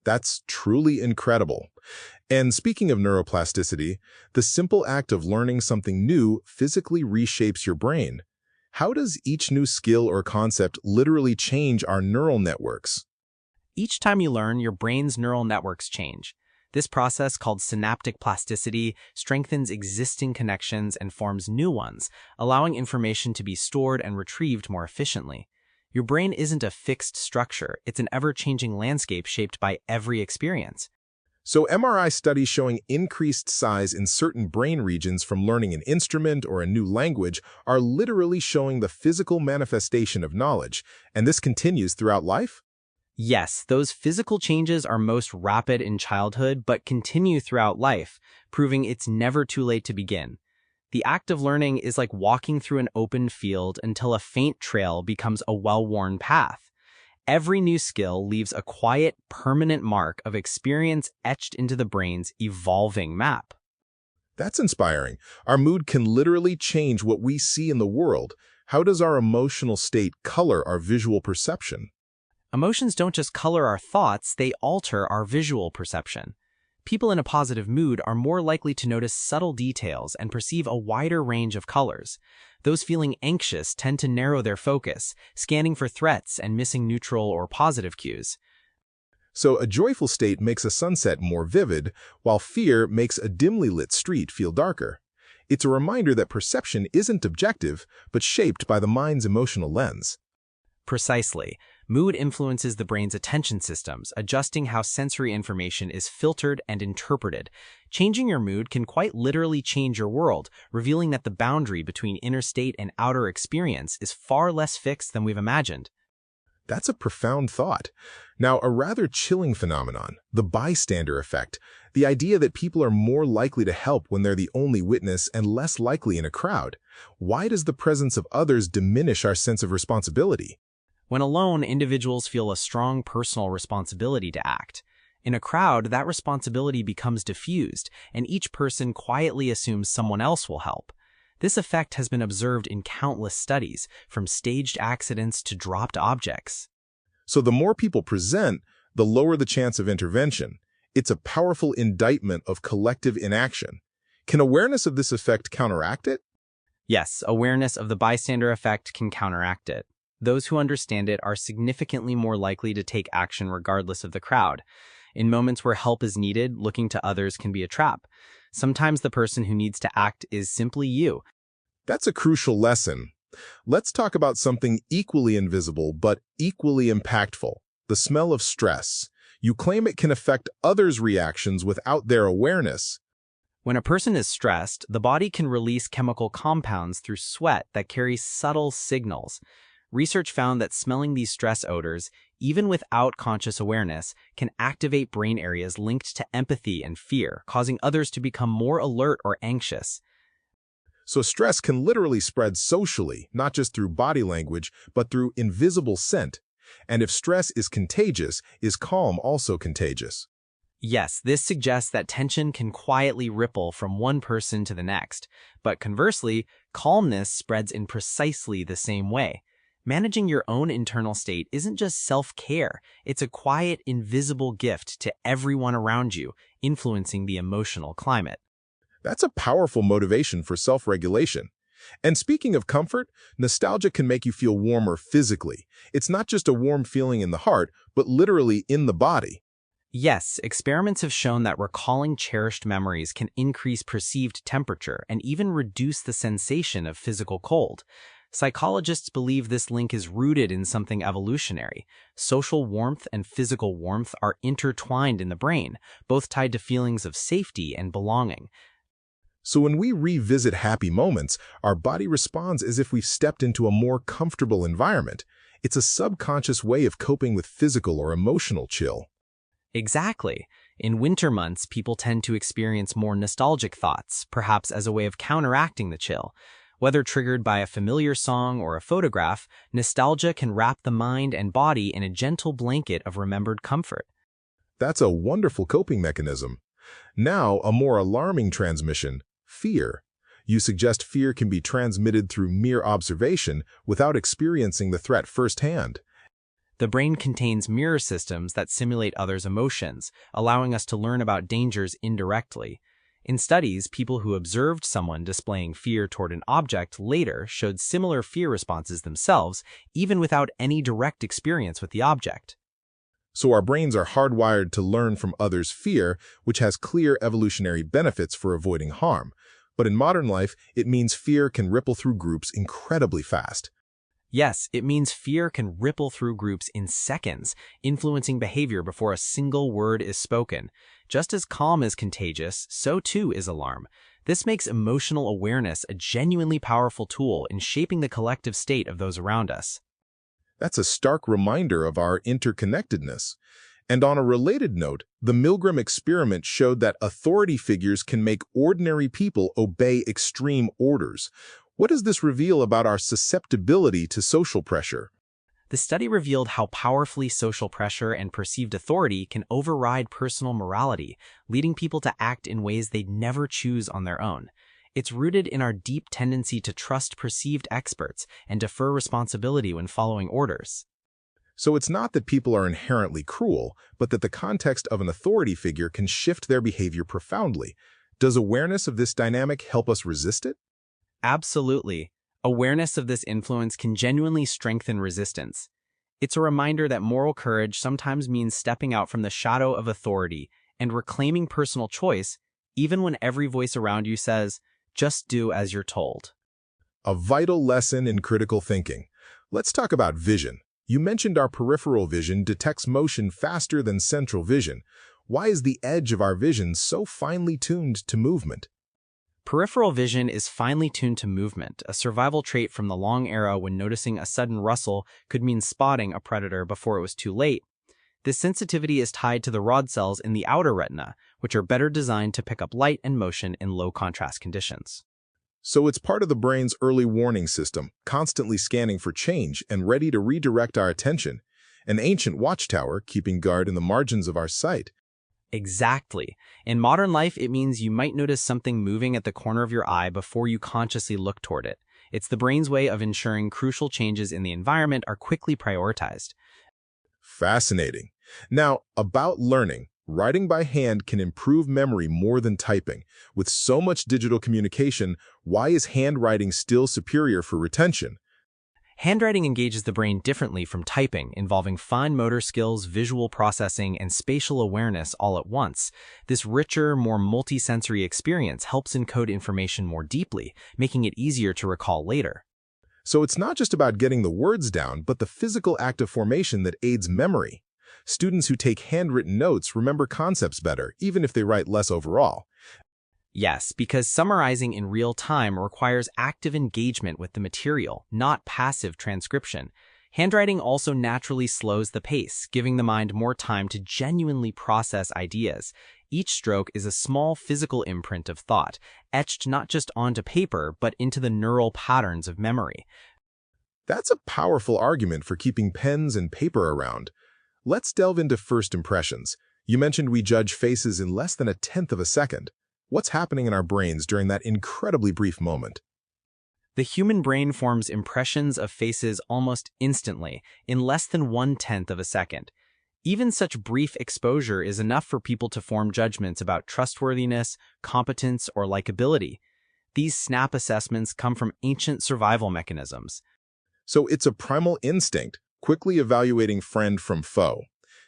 A: That's truly incredible. And speaking of neuroplasticity, the simple act of learning something new physically reshapes your brain. How does each new skill or concept literally change our neural networks?
B: Each time you learn, your brain's neural networks change. This process, called synaptic plasticity, strengthens existing connections and forms new ones, allowing information to be stored and retrieved more efficiently. Your brain isn't a fixed structure, it's an ever-changing landscape shaped by every experience.
A: So MRI studies showing increased size in certain brain regions from learning an instrument or a new language are literally showing the physical manifestation of knowledge, and this continues throughout life?
B: Yes, those physical changes are most rapid in childhood but continue throughout life, proving it's never too late to begin. The act of learning is like walking through an open field until a faint trail becomes a well-worn path. Every new skill leaves a quiet, permanent mark of experience etched into the brain's evolving map.
A: That's inspiring. Our mood can literally change what we see in the world. How does our emotional state color our visual perception?
B: Emotions don't just color our thoughts, they alter our visual perception. People in a positive mood are more likely to notice subtle details and perceive a wider range of colors. Those feeling anxious tend to narrow their focus, scanning for threats and missing neutral or positive cues.
A: So a joyful state makes a sunset more vivid, while fear makes a dimly lit street feel darker. It's a reminder that perception isn't objective, but shaped by the mind's emotional lens.
B: Precisely. Mood influences the brain's attention systems, adjusting how sensory information is filtered and interpreted. Changing your mood can quite literally change your world, revealing that the boundary between inner state and outer experience is far less fixed than we've imagined.
A: That's a profound thought. Now, a rather chilling phenomenon, the bystander effect, the idea that people are more likely to help when they're the only witness and less likely in a crowd. Why does the presence of others diminish our sense of responsibility?
B: When alone, individuals feel a strong personal responsibility to act. In a crowd, that responsibility becomes diffused, and each person quietly assumes someone else will help. This effect has been observed in countless studies, from staged accidents to dropped objects.
A: So the more people present, the lower the chance of intervention. It's a powerful indictment of collective inaction. Can awareness of this effect counteract it?
B: Yes, awareness of the bystander effect can counteract it. Those who understand it are significantly more likely to take action regardless of the crowd. In moments where help is needed, looking to others can be a trap. Sometimes the person who needs to act is simply you.
A: That's a crucial lesson. Let's talk about something equally invisible but equally impactful, the smell of stress. You claim it can affect others' reactions without their awareness.
B: When a person is stressed, the body can release chemical compounds through sweat that carry subtle signals. Research found that smelling these stress odors, even without conscious awareness, can activate brain areas linked to empathy and fear, causing others to become more alert or anxious.
A: So stress can literally spread socially, not just through body language, but through invisible scent. And if stress is contagious, is calm also contagious?
B: Yes, this suggests that tension can quietly ripple from one person to the next. But conversely, calmness spreads in precisely the same way. Managing your own internal state isn't just self-care, it's a quiet, invisible gift to everyone around you, influencing the emotional climate.
A: That's a powerful motivation for self-regulation. And speaking of comfort, nostalgia can make you feel warmer physically. It's not just a warm feeling in the heart, but literally in the body.
B: Yes, experiments have shown that recalling cherished memories can increase perceived temperature and even reduce the sensation of physical cold. Psychologists believe this link is rooted in something evolutionary. Social warmth and physical warmth are intertwined in the brain, both tied to feelings of safety and belonging.
A: So when we revisit happy moments, our body responds as if we've stepped into a more comfortable environment. It's a subconscious way of coping with physical or emotional chill.
B: Exactly. In winter months, people tend to experience more nostalgic thoughts, perhaps as a way of counteracting the chill. Whether triggered by a familiar song or a photograph, nostalgia can wrap the mind and body in a gentle blanket of remembered comfort.
A: That's a wonderful coping mechanism. Now, a more alarming transmission, fear. You suggest fear can be transmitted through mere observation without experiencing the threat firsthand.
B: The brain contains mirror systems that simulate others' emotions, allowing us to learn about dangers indirectly. In studies, people who observed someone displaying fear toward an object later showed similar fear responses themselves, even without any direct experience with the object.
A: So our brains are hardwired to learn from others' fear, which has clear evolutionary benefits for avoiding harm. But in modern life, it means fear can ripple through groups incredibly fast.
B: Yes, it means fear can ripple through groups in seconds, influencing behavior before a single word is spoken. Just as calm is contagious, so too is alarm. This makes emotional awareness a genuinely powerful tool in shaping the collective state of those around us.
A: That's a stark reminder of our interconnectedness. And on a related note, the Milgram experiment showed that authority figures can make ordinary people obey extreme orders. What does this reveal about our susceptibility to social pressure?
B: The study revealed how powerfully social pressure and perceived authority can override personal morality, leading people to act in ways they'd never choose on their own. It's rooted in our deep tendency to trust perceived experts and defer responsibility when following orders.
A: So it's not that people are inherently cruel, but that the context of an authority figure can shift their behavior profoundly. Does awareness of this dynamic help us resist it?
B: Absolutely. Awareness of this influence can genuinely strengthen resistance. It's a reminder that moral courage sometimes means stepping out from the shadow of authority and reclaiming personal choice, even when every voice around you says, just do as you're told.
A: A vital lesson in critical thinking. Let's talk about vision. You mentioned our peripheral vision detects motion faster than central vision. Why is the edge of our vision so finely tuned to movement?
B: Peripheral vision is finely tuned to movement, a survival trait from the long era when noticing a sudden rustle could mean spotting a predator before it was too late. This sensitivity is tied to the rod cells in the outer retina, which are better designed to pick up light and motion in low-contrast conditions.
A: So it's part of the brain's early warning system, constantly scanning for change and ready to redirect our attention. An ancient watchtower keeping guard in the margins of our sight.
B: Exactly. In modern life, it means you might notice something moving at the corner of your eye before you consciously look toward it. It's the brain's way of ensuring crucial changes in the environment are quickly prioritized.
A: Fascinating. Now, about learning. Writing by hand can improve memory more than typing. With so much digital communication, why is handwriting still superior for retention?
B: Handwriting engages the brain differently from typing, involving fine motor skills, visual processing, and spatial awareness all at once. This richer, more multisensory experience helps encode information more deeply, making it easier to recall later.
A: So it's not just about getting the words down, but the physical act of formation that aids memory. Students who take handwritten notes remember concepts better, even if they write less overall.
B: Yes, because summarizing in real time requires active engagement with the material, not passive transcription. Handwriting also naturally slows the pace, giving the mind more time to genuinely process ideas. Each stroke is a small physical imprint of thought, etched not just onto paper, but into the neural patterns of memory.
A: That's a powerful argument for keeping pens and paper around. Let's delve into first impressions. You mentioned we judge faces in less than a tenth of a second. What's happening in our brains during that incredibly brief moment?
B: The human brain forms impressions of faces almost instantly, in less than 1/10 of a second. Even such brief exposure is enough for people to form judgments about trustworthiness, competence, or likability. These snap assessments come from ancient survival mechanisms.
A: So it's a primal instinct, quickly evaluating friend from foe.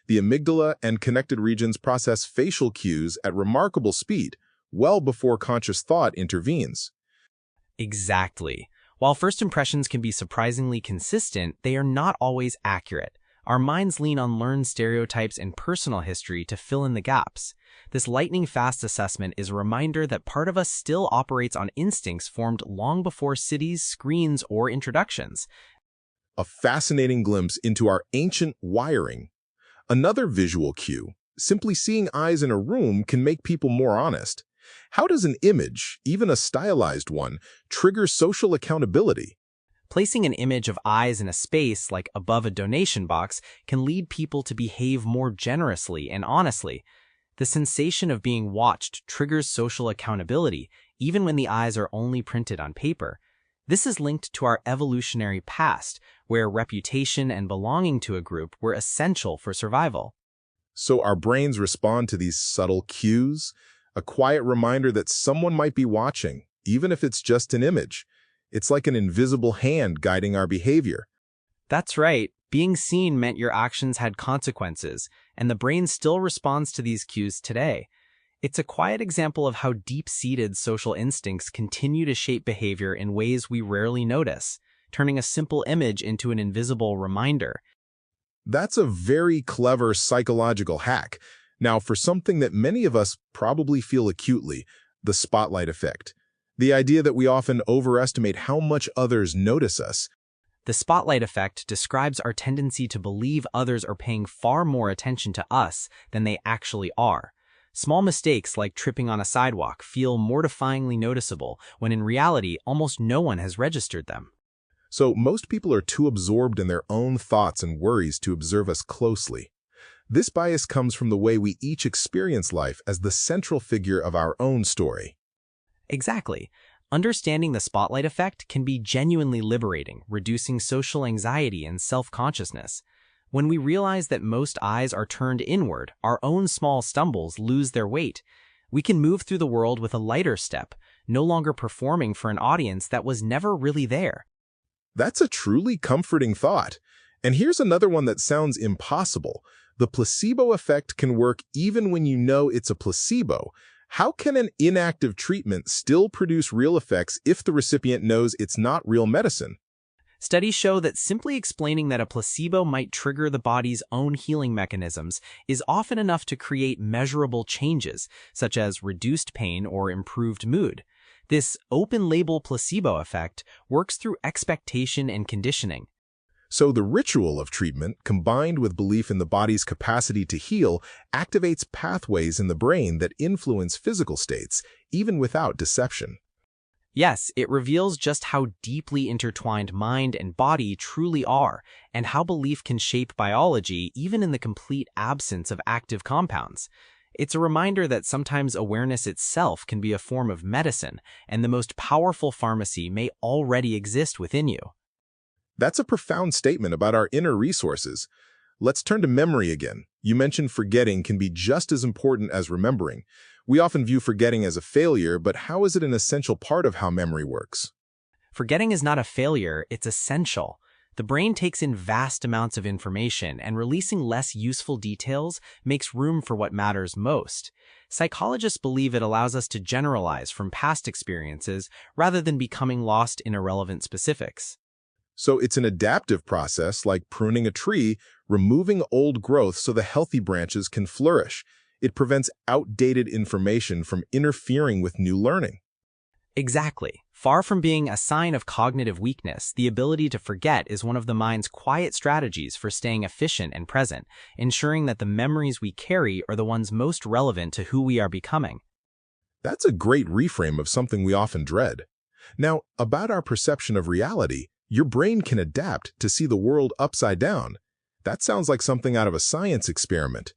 A: The amygdala and connected regions process facial cues at remarkable speed, well before conscious thought intervenes.
B: Exactly. While first impressions can be surprisingly consistent, they are not always accurate. Our minds lean on learned stereotypes and personal history to fill in the gaps. This lightning-fast assessment is a reminder that part of us still operates on instincts formed long before cities, screens, or introductions.
A: A fascinating glimpse into our ancient wiring. Another visual cue, simply seeing eyes in a room can make people more honest. How does an image, even a stylized one, trigger social accountability?
B: Placing an image of eyes in a space, like above a donation box, can lead people to behave more generously and honestly. The sensation of being watched triggers social accountability, even when the eyes are only printed on paper. This is linked to our evolutionary past, where reputation and belonging to a group were essential for survival.
A: So our brains respond to these subtle cues, a quiet reminder that someone might be watching, even if it's just an image. It's like an invisible hand guiding our behavior.
B: That's right. Being seen meant your actions had consequences, and the brain still responds to these cues today. It's a quiet example of how deep-seated social instincts continue to shape behavior in ways we rarely notice, turning a simple image into an invisible reminder.
A: That's a very clever psychological hack. Now, for something that many of us probably feel acutely, the spotlight effect. The idea that we often overestimate how much others notice us.
B: The spotlight effect describes our tendency to believe others are paying far more attention to us than they actually are. Small mistakes like tripping on a sidewalk feel mortifyingly noticeable when in reality almost no one has registered them.
A: So most people are too absorbed in their own thoughts and worries to observe us closely. This bias comes from the way we each experience life as the central figure of our own story.
B: Exactly. Understanding the spotlight effect can be genuinely liberating, reducing social anxiety and self-consciousness. When we realize that most eyes are turned inward, our own small stumbles lose their weight. We can move through the world with a lighter step, no longer performing for an audience that was never really there.
A: That's a truly comforting thought. And here's another one that sounds impossible. The placebo effect can work even when you know it's a placebo. How can an inactive treatment still produce real effects if the recipient knows it's not real medicine?
B: Studies show that simply explaining that a placebo might trigger the body's own healing mechanisms is often enough to create measurable changes, such as reduced pain or improved mood. This open-label placebo effect works through expectation and conditioning.
A: So the ritual of treatment, combined with belief in the body's capacity to heal, activates pathways in the brain that influence physical states, even without deception.
B: Yes, it reveals just how deeply intertwined mind and body truly are, and how belief can shape biology even in the complete absence of active compounds. It's a reminder that sometimes awareness itself can be a form of medicine, and the most powerful pharmacy may already exist within you.
A: That's a profound statement about our inner resources. Let's turn to memory again. You mentioned forgetting can be just as important as remembering. We often view forgetting as a failure, but how is it an essential part of how memory works?
B: Forgetting is not a failure, it's essential. The brain takes in vast amounts of information, and releasing less useful details makes room for what matters most. Psychologists believe it allows us to generalize from past experiences rather than becoming lost in irrelevant specifics.
A: So it's an adaptive process like pruning a tree, removing old growth so the healthy branches can flourish. It prevents outdated information from interfering with new learning.
B: Exactly. Far from being a sign of cognitive weakness, the ability to forget is one of the mind's quiet strategies for staying efficient and present, ensuring that the memories we carry are the ones most relevant to who we are becoming.
A: That's a great reframe of something we often dread. Now, about our perception of reality, your brain can adapt to see the world upside down. That sounds like something out of a science experiment.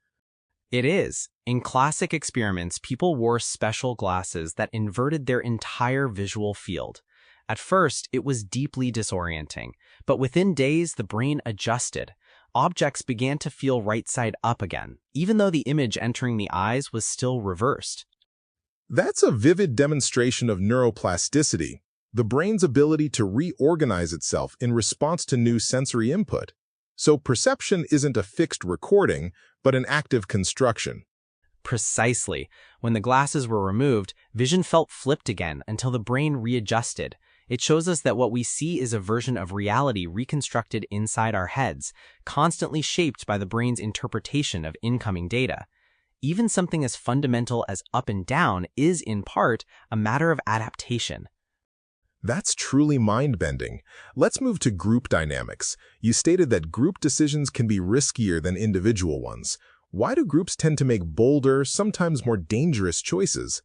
B: It is. In classic experiments, people wore special glasses that inverted their entire visual field. At first, it was deeply disorienting, but within days, the brain adjusted. Objects began to feel right side up again, even though the image entering the eyes was still reversed.
A: That's a vivid demonstration of neuroplasticity, the brain's ability to reorganize itself in response to new sensory input. So perception isn't a fixed recording, but an active construction.
B: Precisely. When the glasses were removed, vision felt flipped again until the brain readjusted. It shows us that what we see is a version of reality reconstructed inside our heads, constantly shaped by the brain's interpretation of incoming data. Even something as fundamental as up and down is, in part, a matter of adaptation.
A: That's truly mind-bending. Let's move to group dynamics. You stated that group decisions can be riskier than individual ones. Why do groups tend to make bolder, sometimes more dangerous choices?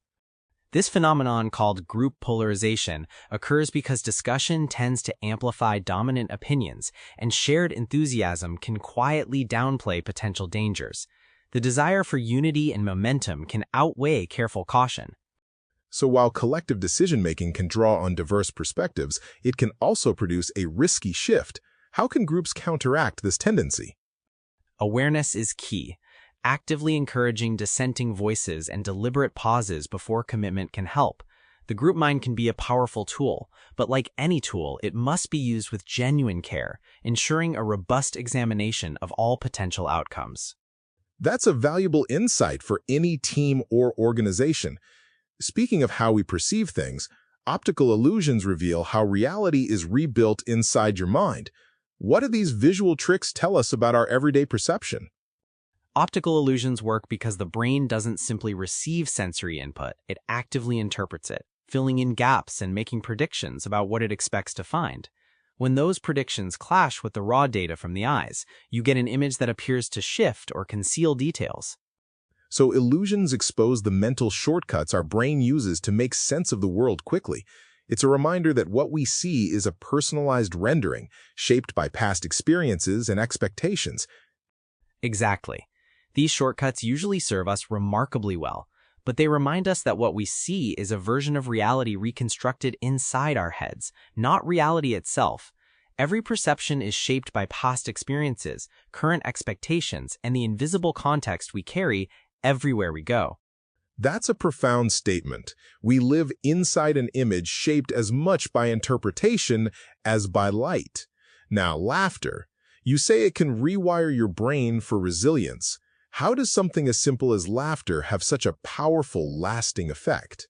B: This phenomenon, called group polarization, occurs because discussion tends to amplify dominant opinions, and shared enthusiasm can quietly downplay potential dangers. The desire for unity and momentum can outweigh careful caution.
A: So while collective decision-making can draw on diverse perspectives, it can also produce a risky shift. How can groups counteract this tendency?
B: Awareness is key. Actively encouraging dissenting voices and deliberate pauses before commitment can help. The group mind can be a powerful tool, but like any tool, it must be used with genuine care, ensuring a robust examination of all potential outcomes.
A: That's a valuable insight for any team or organization. Speaking of how we perceive things, optical illusions reveal how reality is rebuilt inside your mind. What do these visual tricks tell us about our everyday perception?
B: Optical illusions work because the brain doesn't simply receive sensory input, it actively interprets it, filling in gaps and making predictions about what it expects to find. When those predictions clash with the raw data from the eyes, you get an image that appears to shift or conceal details.
A: So illusions expose the mental shortcuts our brain uses to make sense of the world quickly. It's a reminder that what we see is a personalized rendering, shaped by past experiences and expectations.
B: Exactly. These shortcuts usually serve us remarkably well, but they remind us that what we see is a version of reality reconstructed inside our heads, not reality itself. Every perception is shaped by past experiences, current expectations, and the invisible context we carry everywhere we go.
A: That's a profound statement. We live inside an image shaped as much by interpretation as by light. Now, laughter. You say it can rewire your brain for resilience. How does something as simple as laughter have such a powerful, lasting effect?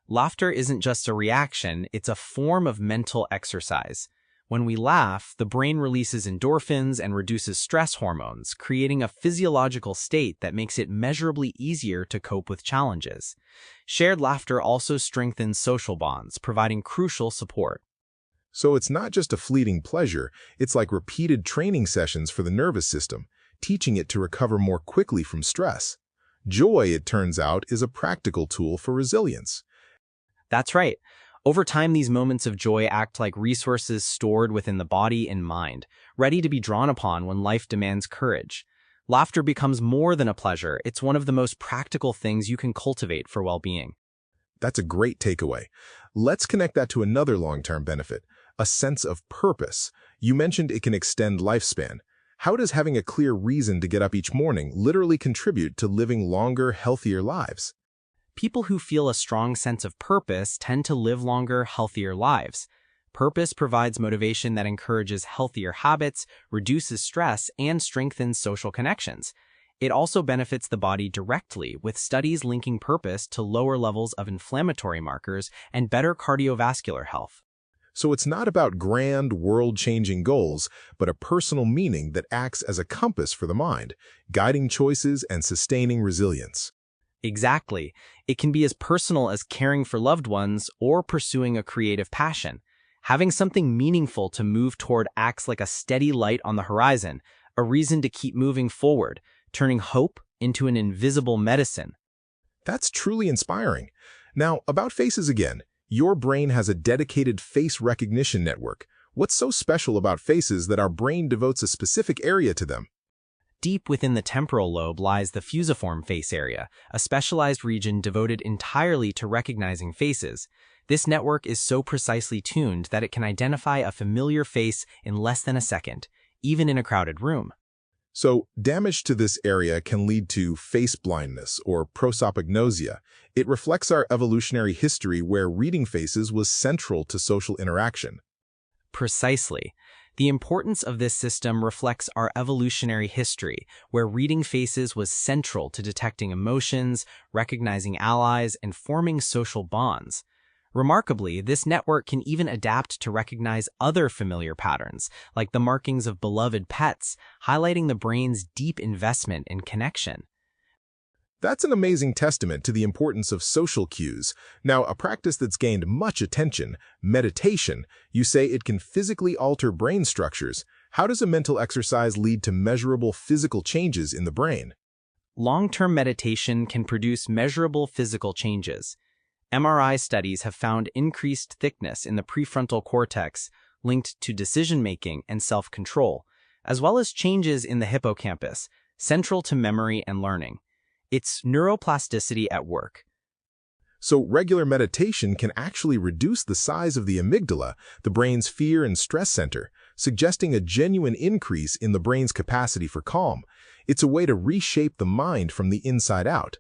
B: Laughter isn't just a reaction, it's a form of mental exercise. When we laugh, the brain releases endorphins and reduces stress hormones, creating a physiological state that makes it measurably easier to cope with challenges. Shared laughter also strengthens social bonds, providing crucial support.
A: So it's not just a fleeting pleasure, it's like repeated training sessions for the nervous system, teaching it to recover more quickly from stress. Joy, it turns out, is a practical tool for resilience.
B: That's right. Over time, these moments of joy act like resources stored within the body and mind, ready to be drawn upon when life demands courage. Laughter becomes more than a pleasure. It's one of the most practical things you can cultivate for well-being.
A: That's a great takeaway. Let's connect that to another long-term benefit, a sense of purpose. You mentioned it can extend lifespan. How does having a clear reason to get up each morning literally contribute to living longer, healthier lives?
B: People who feel a strong sense of purpose tend to live longer, healthier lives. Purpose provides motivation that encourages healthier habits, reduces stress, and strengthens social connections. It also benefits the body directly, with studies linking purpose to lower levels of inflammatory markers and better cardiovascular health.
A: So it's not about grand, world-changing goals, but a personal meaning that acts as a compass for the mind, guiding choices and sustaining resilience.
B: Exactly. It can be as personal as caring for loved ones or pursuing a creative passion. Having something meaningful to move toward acts like a steady light on the horizon, a reason to keep moving forward, turning hope into an invisible medicine.
A: That's truly inspiring. Now, about faces again. Your brain has a dedicated face recognition network. What's so special about faces that our brain devotes a specific area to them?
B: Deep within the temporal lobe lies the fusiform face area, a specialized region devoted entirely to recognizing faces. This network is so precisely tuned that it can identify a familiar face in less than a second, even in a crowded room.
A: So, damage to this area can lead to face blindness or prosopagnosia. It reflects our evolutionary history where reading faces was central to social interaction.
B: Precisely. The importance of this system reflects our evolutionary history, where reading faces was central to detecting emotions, recognizing allies, and forming social bonds. Remarkably, this network can even adapt to recognize other familiar patterns, like the markings of beloved pets, highlighting the brain's deep investment in connection.
A: That's an amazing testament to the importance of social cues. Now, a practice that's gained much attention, meditation, you say it can physically alter brain structures. How does a mental exercise lead to measurable physical changes in the brain?
B: Long-term meditation can produce measurable physical changes. MRI studies have found increased thickness in the prefrontal cortex linked to decision-making and self-control, as well as changes in the hippocampus, central to memory and learning. It's neuroplasticity at work.
A: So regular meditation can actually reduce the size of the amygdala, the brain's fear and stress center, suggesting a genuine increase in the brain's capacity for calm. It's a way to reshape the mind from the inside out.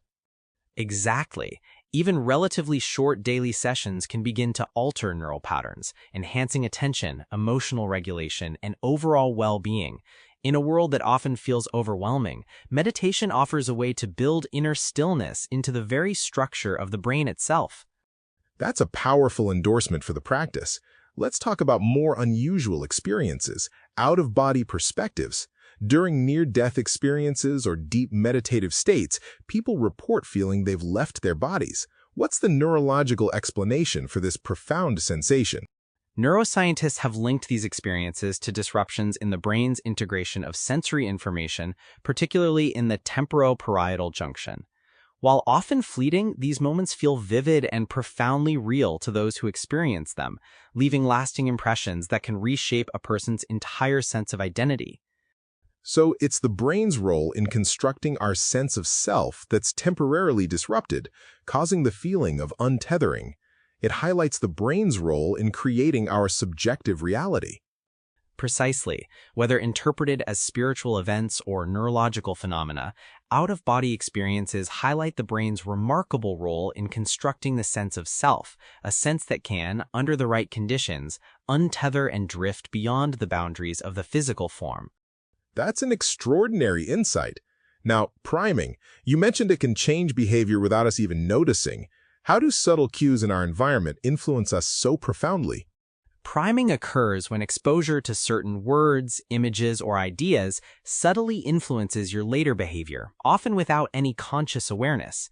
B: Exactly. Even relatively short daily sessions can begin to alter neural patterns, enhancing attention, emotional regulation, and overall well-being. In a world that often feels overwhelming, meditation offers a way to build inner stillness into the very structure of the brain itself.
A: That's a powerful endorsement for the practice. Let's talk about more unusual experiences, out-of-body perspectives. During near-death experiences or deep meditative states, people report feeling they've left their bodies. What's the neurological explanation for this profound sensation?
B: Neuroscientists have linked these experiences to disruptions in the brain's integration of sensory information, particularly in the temporoparietal junction. While often fleeting, these moments feel vivid and profoundly real to those who experience them, leaving lasting impressions that can reshape a person's entire sense of identity.
A: So it's the brain's role in constructing our sense of self that's temporarily disrupted, causing the feeling of untethering. It highlights the brain's role in creating our subjective reality.
B: Precisely. Whether interpreted as spiritual events or neurological phenomena, out-of-body experiences highlight the brain's remarkable role in constructing the sense of self, a sense that can, under the right conditions, untether and drift beyond the boundaries of the physical form.
A: That's an extraordinary insight. Now, priming. You mentioned it can change behavior without us even noticing. How do subtle cues in our environment influence us so profoundly?
B: Priming occurs when exposure to certain words, images, or ideas subtly influences your later behavior, often without any conscious awareness.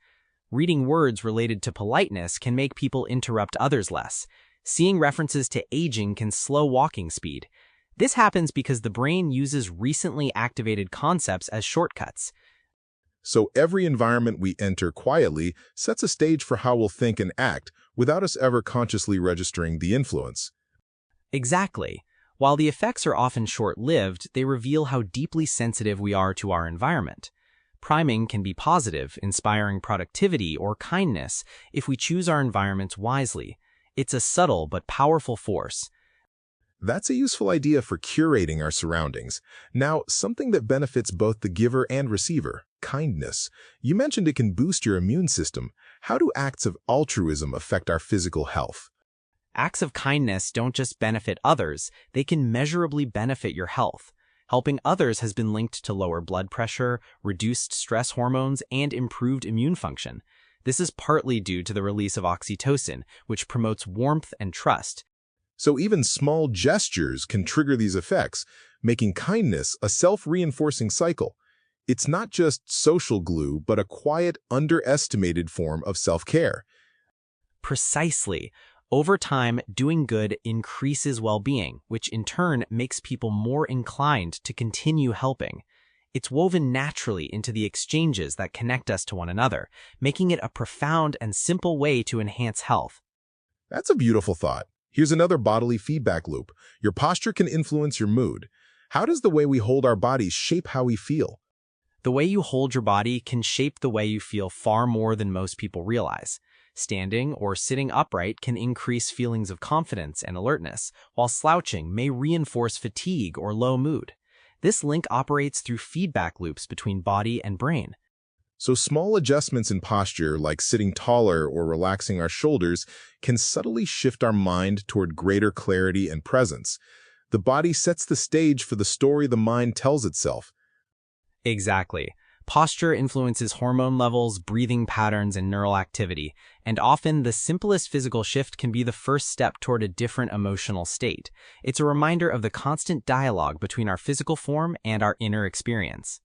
B: Reading words related to politeness can make people interrupt others less. Seeing references to aging can slow walking speed. This happens because the brain uses recently activated concepts as shortcuts.
A: So every environment we enter quietly sets a stage for how we'll think and act without us ever consciously registering the influence.
B: Exactly. While the effects are often short-lived, they reveal how deeply sensitive we are to our environment. Priming can be positive, inspiring productivity or kindness if we choose our environments wisely. It's a subtle but powerful force.
A: That's a useful idea for curating our surroundings. Now, something that benefits both the giver and receiver, kindness. You mentioned it can boost your immune system. How do acts of altruism affect our physical health?
B: Acts of kindness don't just benefit others, they can measurably benefit your health. Helping others has been linked to lower blood pressure, reduced stress hormones, and improved immune function. This is partly due to the release of oxytocin, which promotes warmth and trust.
A: So even small gestures can trigger these effects, making kindness a self-reinforcing cycle. It's not just social glue, but a quiet, underestimated form of self-care.
B: Precisely. Over time, doing good increases well-being, which in turn makes people more inclined to continue helping. It's woven naturally into the exchanges that connect us to one another, making it a profound and simple way to enhance health.
A: That's a beautiful thought. Here's another bodily feedback loop. Your posture can influence your mood. How does the way we hold our bodies shape how we feel?
B: The way you hold your body can shape the way you feel far more than most people realize. Standing or sitting upright can increase feelings of confidence and alertness, while slouching may reinforce fatigue or low mood. This link operates through feedback loops between body and brain.
A: So small adjustments in posture, like sitting taller or relaxing our shoulders, can subtly shift our mind toward greater clarity and presence. The body sets the stage for the story the mind tells itself.
B: Exactly. Posture influences hormone levels, breathing patterns, and neural activity, and often the simplest physical shift can be the first step toward a different emotional state. It's a reminder of the constant dialogue between our physical form and our inner experience.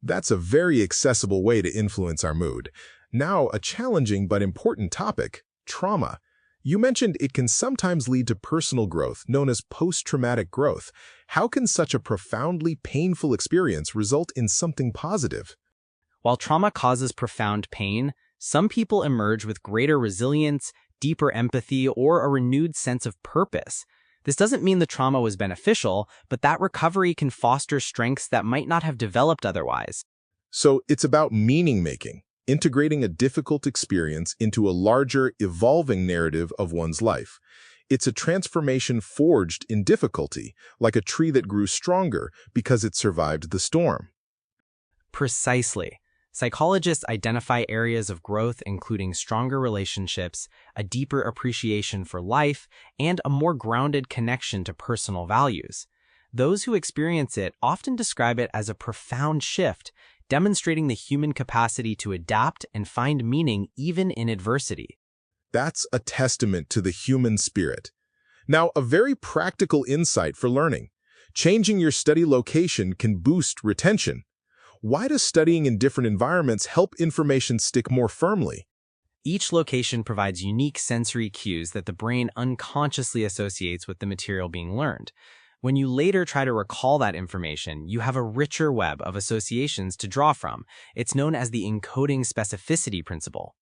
A: That's a very accessible way to influence our mood. Now, a challenging but important topic, trauma. You mentioned it can sometimes lead to personal growth, known as post-traumatic growth. How can such a profoundly painful experience result in something positive?
B: While trauma causes profound pain, some people emerge with greater resilience, deeper empathy, or a renewed sense of purpose. This doesn't mean the trauma was beneficial, but that recovery can foster strengths that might not have developed otherwise.
A: So it's about meaning-making, integrating a difficult experience into a larger, evolving narrative of one's life. It's a transformation forged in difficulty, like a tree that grew stronger because it survived the storm.
B: Precisely. Psychologists identify areas of growth including stronger relationships, a deeper appreciation for life, and a more grounded connection to personal values. Those who experience it often describe it as a profound shift, demonstrating the human capacity to adapt and find meaning even in adversity.
A: That's a testament to the human spirit. Now, a very practical insight for learning. Changing your study location can boost retention. Why does studying in different environments help information stick more firmly?
B: Each location provides unique sensory cues that the brain unconsciously associates with the material being learned. When you later try to recall that information, you have a richer web of associations to draw from. It's known as the encoding specificity principle.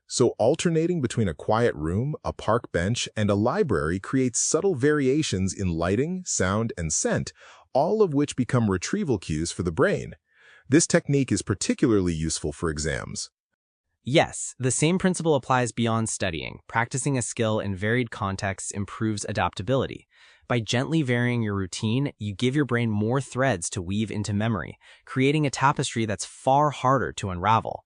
A: So alternating between a quiet room, a park bench, and a library creates subtle variations in lighting, sound, and scent, all of which become retrieval cues for the brain. This technique is particularly useful for exams.
B: Yes, the same principle applies beyond studying. Practicing a skill in varied contexts improves adaptability. By gently varying your routine, you give your brain more threads to weave into memory, creating a tapestry that's far harder to unravel.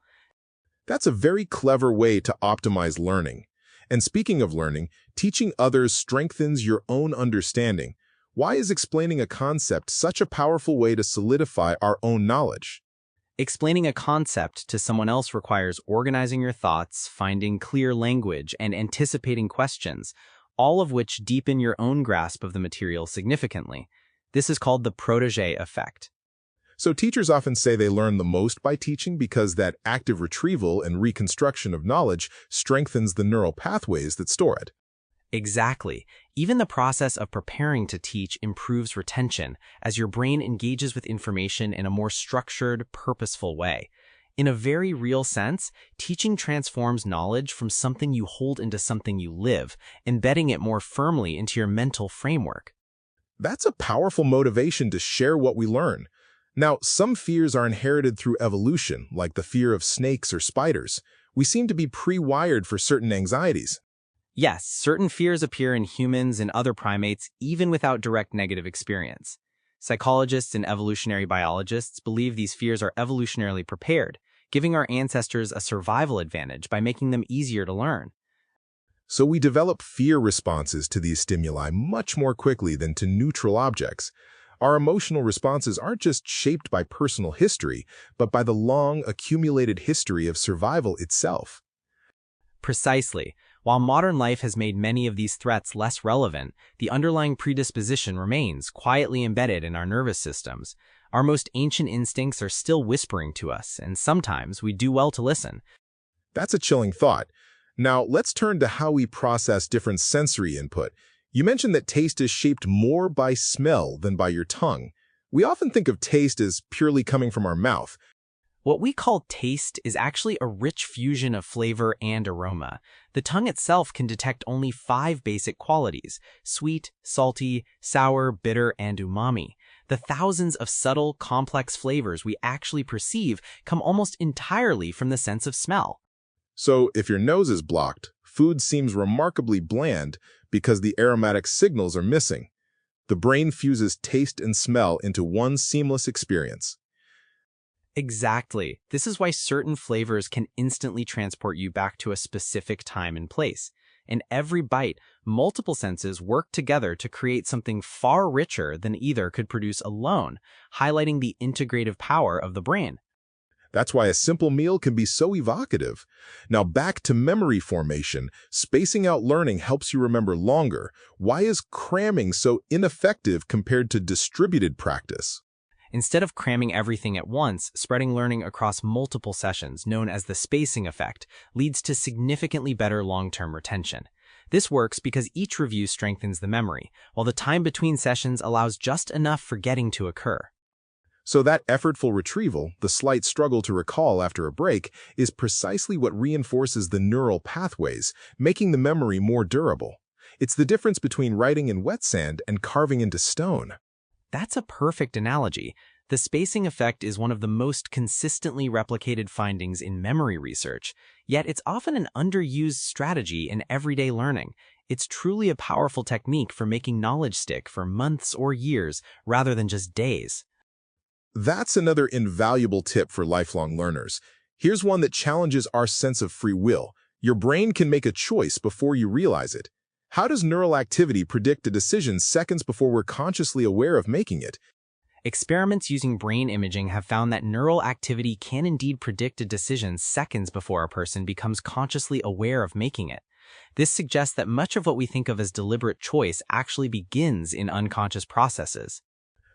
A: That's a very clever way to optimize learning. And speaking of learning, teaching others strengthens your own understanding. Why is explaining a concept such a powerful way to solidify our own knowledge?
B: Explaining a concept to someone else requires organizing your thoughts, finding clear language, and anticipating questions, all of which deepen your own grasp of the material significantly. This is called the protégé effect.
A: So teachers often say they learn the most by teaching because that active retrieval and reconstruction of knowledge strengthens the neural pathways that store it.
B: Exactly. Even the process of preparing to teach improves retention as your brain engages with information in a more structured, purposeful way. In a very real sense, teaching transforms knowledge from something you hold into something you live, embedding it more firmly into your mental framework.
A: That's a powerful motivation to share what we learn. Now, some fears are inherited through evolution, like the fear of snakes or spiders. We seem to be pre-wired for certain anxieties.
B: Yes, certain fears appear in humans and other primates even without direct negative experience. Psychologists and evolutionary biologists believe these fears are evolutionarily prepared, giving our ancestors a survival advantage by making them easier to learn.
A: So we develop fear responses to these stimuli much more quickly than to neutral objects. Our emotional responses aren't just shaped by personal history, but by the long, accumulated history of survival itself.
B: Precisely. While modern life has made many of these threats less relevant, the underlying predisposition remains quietly embedded in our nervous systems. Our most ancient instincts are still whispering to us, and sometimes we do well to listen.
A: That's a chilling thought. Now, let's turn to how we process different sensory input. You mentioned that taste is shaped more by smell than by your tongue. We often think of taste as purely coming from our mouth.
B: What we call taste is actually a rich fusion of flavor and aroma. The tongue itself can detect only 5 basic qualities: sweet, salty, sour, bitter, and umami. The thousands of subtle, complex flavors we actually perceive come almost entirely from the sense of smell.
A: So, if your nose is blocked, food seems remarkably bland because the aromatic signals are missing. The brain fuses taste and smell into one seamless experience.
B: Exactly. This is why certain flavors can instantly transport you back to a specific time and place. In every bite, multiple senses work together to create something far richer than either could produce alone, highlighting the integrative power of the brain.
A: That's why a simple meal can be so evocative. Now back to memory formation. Spacing out learning helps you remember longer. Why is cramming so ineffective compared to distributed practice?
B: Instead of cramming everything at once, spreading learning across multiple sessions, known as the spacing effect, leads to significantly better long-term retention. This works because each review strengthens the memory, while the time between sessions allows just enough forgetting to occur.
A: So that effortful retrieval, the slight struggle to recall after a break, is precisely what reinforces the neural pathways, making the memory more durable. It's the difference between writing in wet sand and carving into stone.
B: That's a perfect analogy. The spacing effect is one of the most consistently replicated findings in memory research, yet it's often an underused strategy in everyday learning. It's truly a powerful technique for making knowledge stick for months or years rather than just days.
A: That's another invaluable tip for lifelong learners. Here's one that challenges our sense of free will. Your brain can make a choice before you realize it. How does neural activity predict a decision seconds before we're consciously aware of making it?
B: Experiments using brain imaging have found that neural activity can indeed predict a decision seconds before a person becomes consciously aware of making it. This suggests that much of what we think of as deliberate choice actually begins in unconscious processes.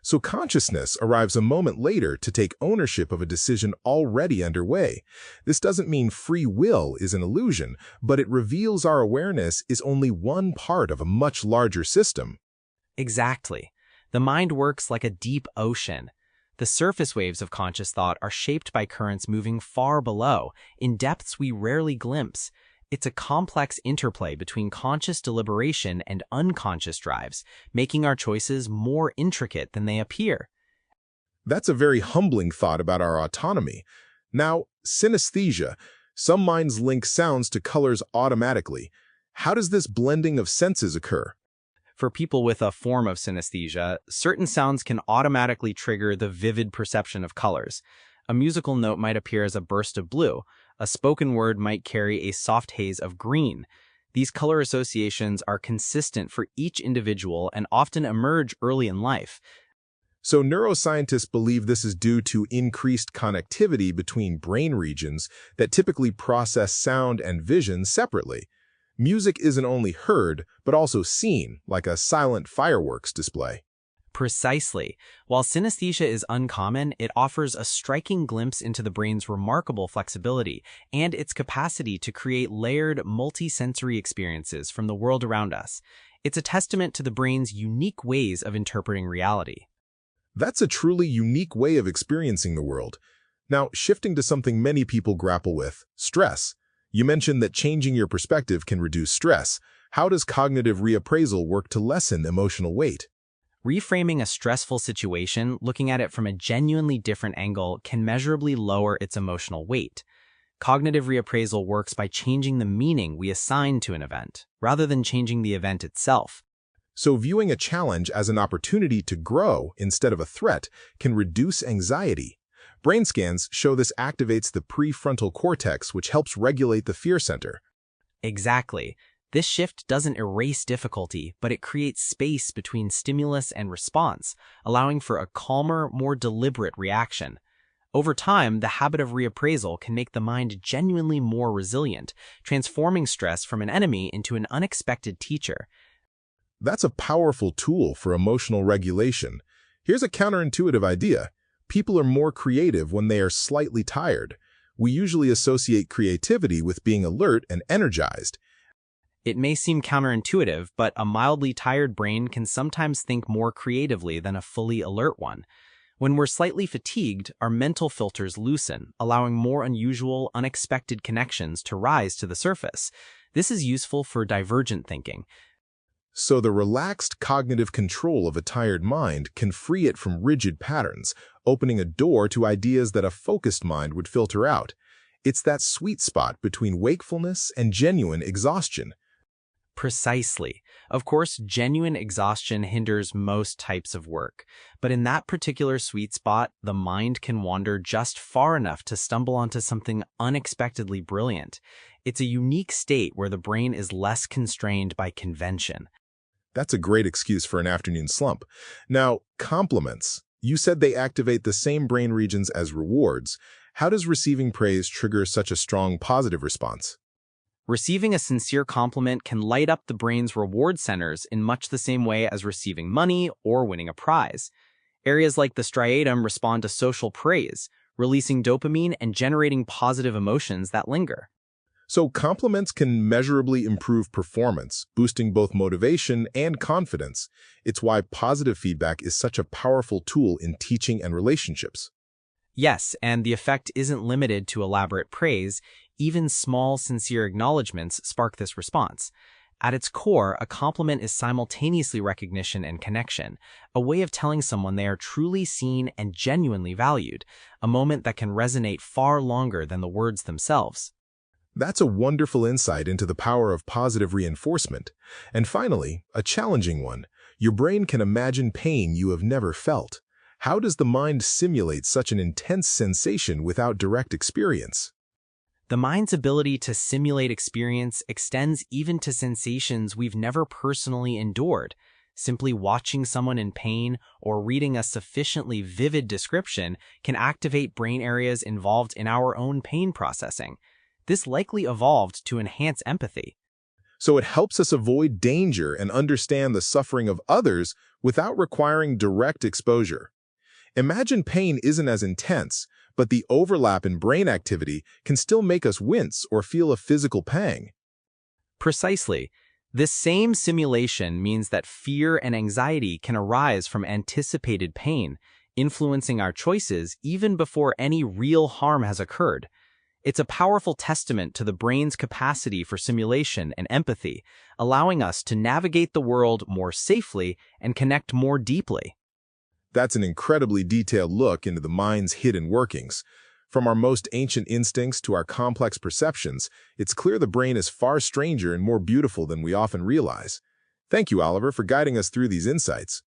A: So consciousness arrives a moment later to take ownership of a decision already underway. This doesn't mean free will is an illusion, but it reveals our awareness is only one part of a much larger system.
B: Exactly. The mind works like a deep ocean. The surface waves of conscious thought are shaped by currents moving far below, in depths we rarely glimpse. It's a complex interplay between conscious deliberation and unconscious drives, making our choices more intricate than they appear.
A: That's a very humbling thought about our autonomy. Now, synesthesia. Some minds link sounds to colors automatically. How does this blending of senses occur?
B: For people with a form of synesthesia, certain sounds can automatically trigger the vivid perception of colors. A musical note might appear as a burst of blue. A spoken word might carry a soft haze of green. These color associations are consistent for each individual and often emerge early in life.
A: So neuroscientists believe this is due to increased connectivity between brain regions that typically process sound and vision separately. Music isn't only heard, but also seen, like a silent fireworks display.
B: Precisely. While synesthesia is uncommon, it offers a striking glimpse into the brain's remarkable flexibility and its capacity to create layered, multi-sensory experiences from the world around us. It's a testament to the brain's unique ways of interpreting reality.
A: That's a truly unique way of experiencing the world. Now, shifting to something many people grapple with, stress. You mentioned that changing your perspective can reduce stress. How does cognitive reappraisal work to lessen emotional weight?
B: Reframing a stressful situation, looking at it from a genuinely different angle, can measurably lower its emotional weight. Cognitive reappraisal works by changing the meaning we assign to an event, rather than changing the event itself.
A: So viewing a challenge as an opportunity to grow instead of a threat can reduce anxiety. Brain scans show this activates the prefrontal cortex, which helps regulate the fear center.
B: Exactly. This shift doesn't erase difficulty, but it creates space between stimulus and response, allowing for a calmer, more deliberate reaction. Over time, the habit of reappraisal can make the mind genuinely more resilient, transforming stress from an enemy into an unexpected teacher.
A: That's a powerful tool for emotional regulation. Here's a counterintuitive idea. People are more creative when they are slightly tired. We usually associate creativity with being alert and energized.
B: It may seem counterintuitive, but a mildly tired brain can sometimes think more creatively than a fully alert one. When we're slightly fatigued, our mental filters loosen, allowing more unusual, unexpected connections to rise to the surface. This is useful for divergent thinking.
A: So the relaxed cognitive control of a tired mind can free it from rigid patterns, opening a door to ideas that a focused mind would filter out. It's that sweet spot between wakefulness and genuine exhaustion.
B: Precisely. Of course, genuine exhaustion hinders most types of work, but in that particular sweet spot, the mind can wander just far enough to stumble onto something unexpectedly brilliant. It's a unique state where the brain is less constrained by convention.
A: That's a great excuse for an afternoon slump. Now, compliments. You said they activate the same brain regions as rewards. How does receiving praise trigger such a strong positive response?
B: Receiving a sincere compliment can light up the brain's reward centers in much the same way as receiving money or winning a prize. Areas like the striatum respond to social praise, releasing dopamine and generating positive emotions that linger.
A: So compliments can measurably improve performance, boosting both motivation and confidence. It's why positive feedback is such a powerful tool in teaching and relationships.
B: Yes, and the effect isn't limited to elaborate praise. Even small, sincere acknowledgments spark this response. At its core, a compliment is simultaneously recognition and connection, a way of telling someone they are truly seen and genuinely valued, a moment that can resonate far longer than the words themselves.
A: That's a wonderful insight into the power of positive reinforcement. And finally, a challenging one. Your brain can imagine pain you have never felt. How does the mind simulate such an intense sensation without direct experience?
B: The mind's ability to simulate experience extends even to sensations we've never personally endured. Simply watching someone in pain or reading a sufficiently vivid description can activate brain areas involved in our own pain processing. This likely evolved to enhance empathy.
A: So it helps us avoid danger and understand the suffering of others without requiring direct exposure. Imagine pain isn't as intense, but the overlap in brain activity can still make us wince or feel a physical pang.
B: Precisely. This same simulation means that fear and anxiety can arise from anticipated pain, influencing our choices even before any real harm has occurred. It's a powerful testament to the brain's capacity for simulation and empathy, allowing us to navigate the world more safely and connect more deeply.
A: That's an incredibly detailed look into the mind's hidden workings. From our most ancient instincts to our complex perceptions, it's clear the brain is far stranger and more beautiful than we often realize. Thank you, Oliver, for guiding us through these insights.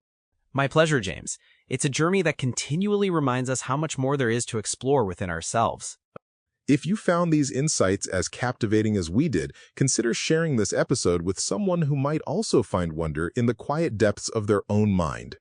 B: My pleasure, James. It's a journey that continually reminds us how much more there is to explore within ourselves.
A: If you found these insights as captivating as we did, consider sharing this episode with someone who might also find wonder in the quiet depths of their own mind.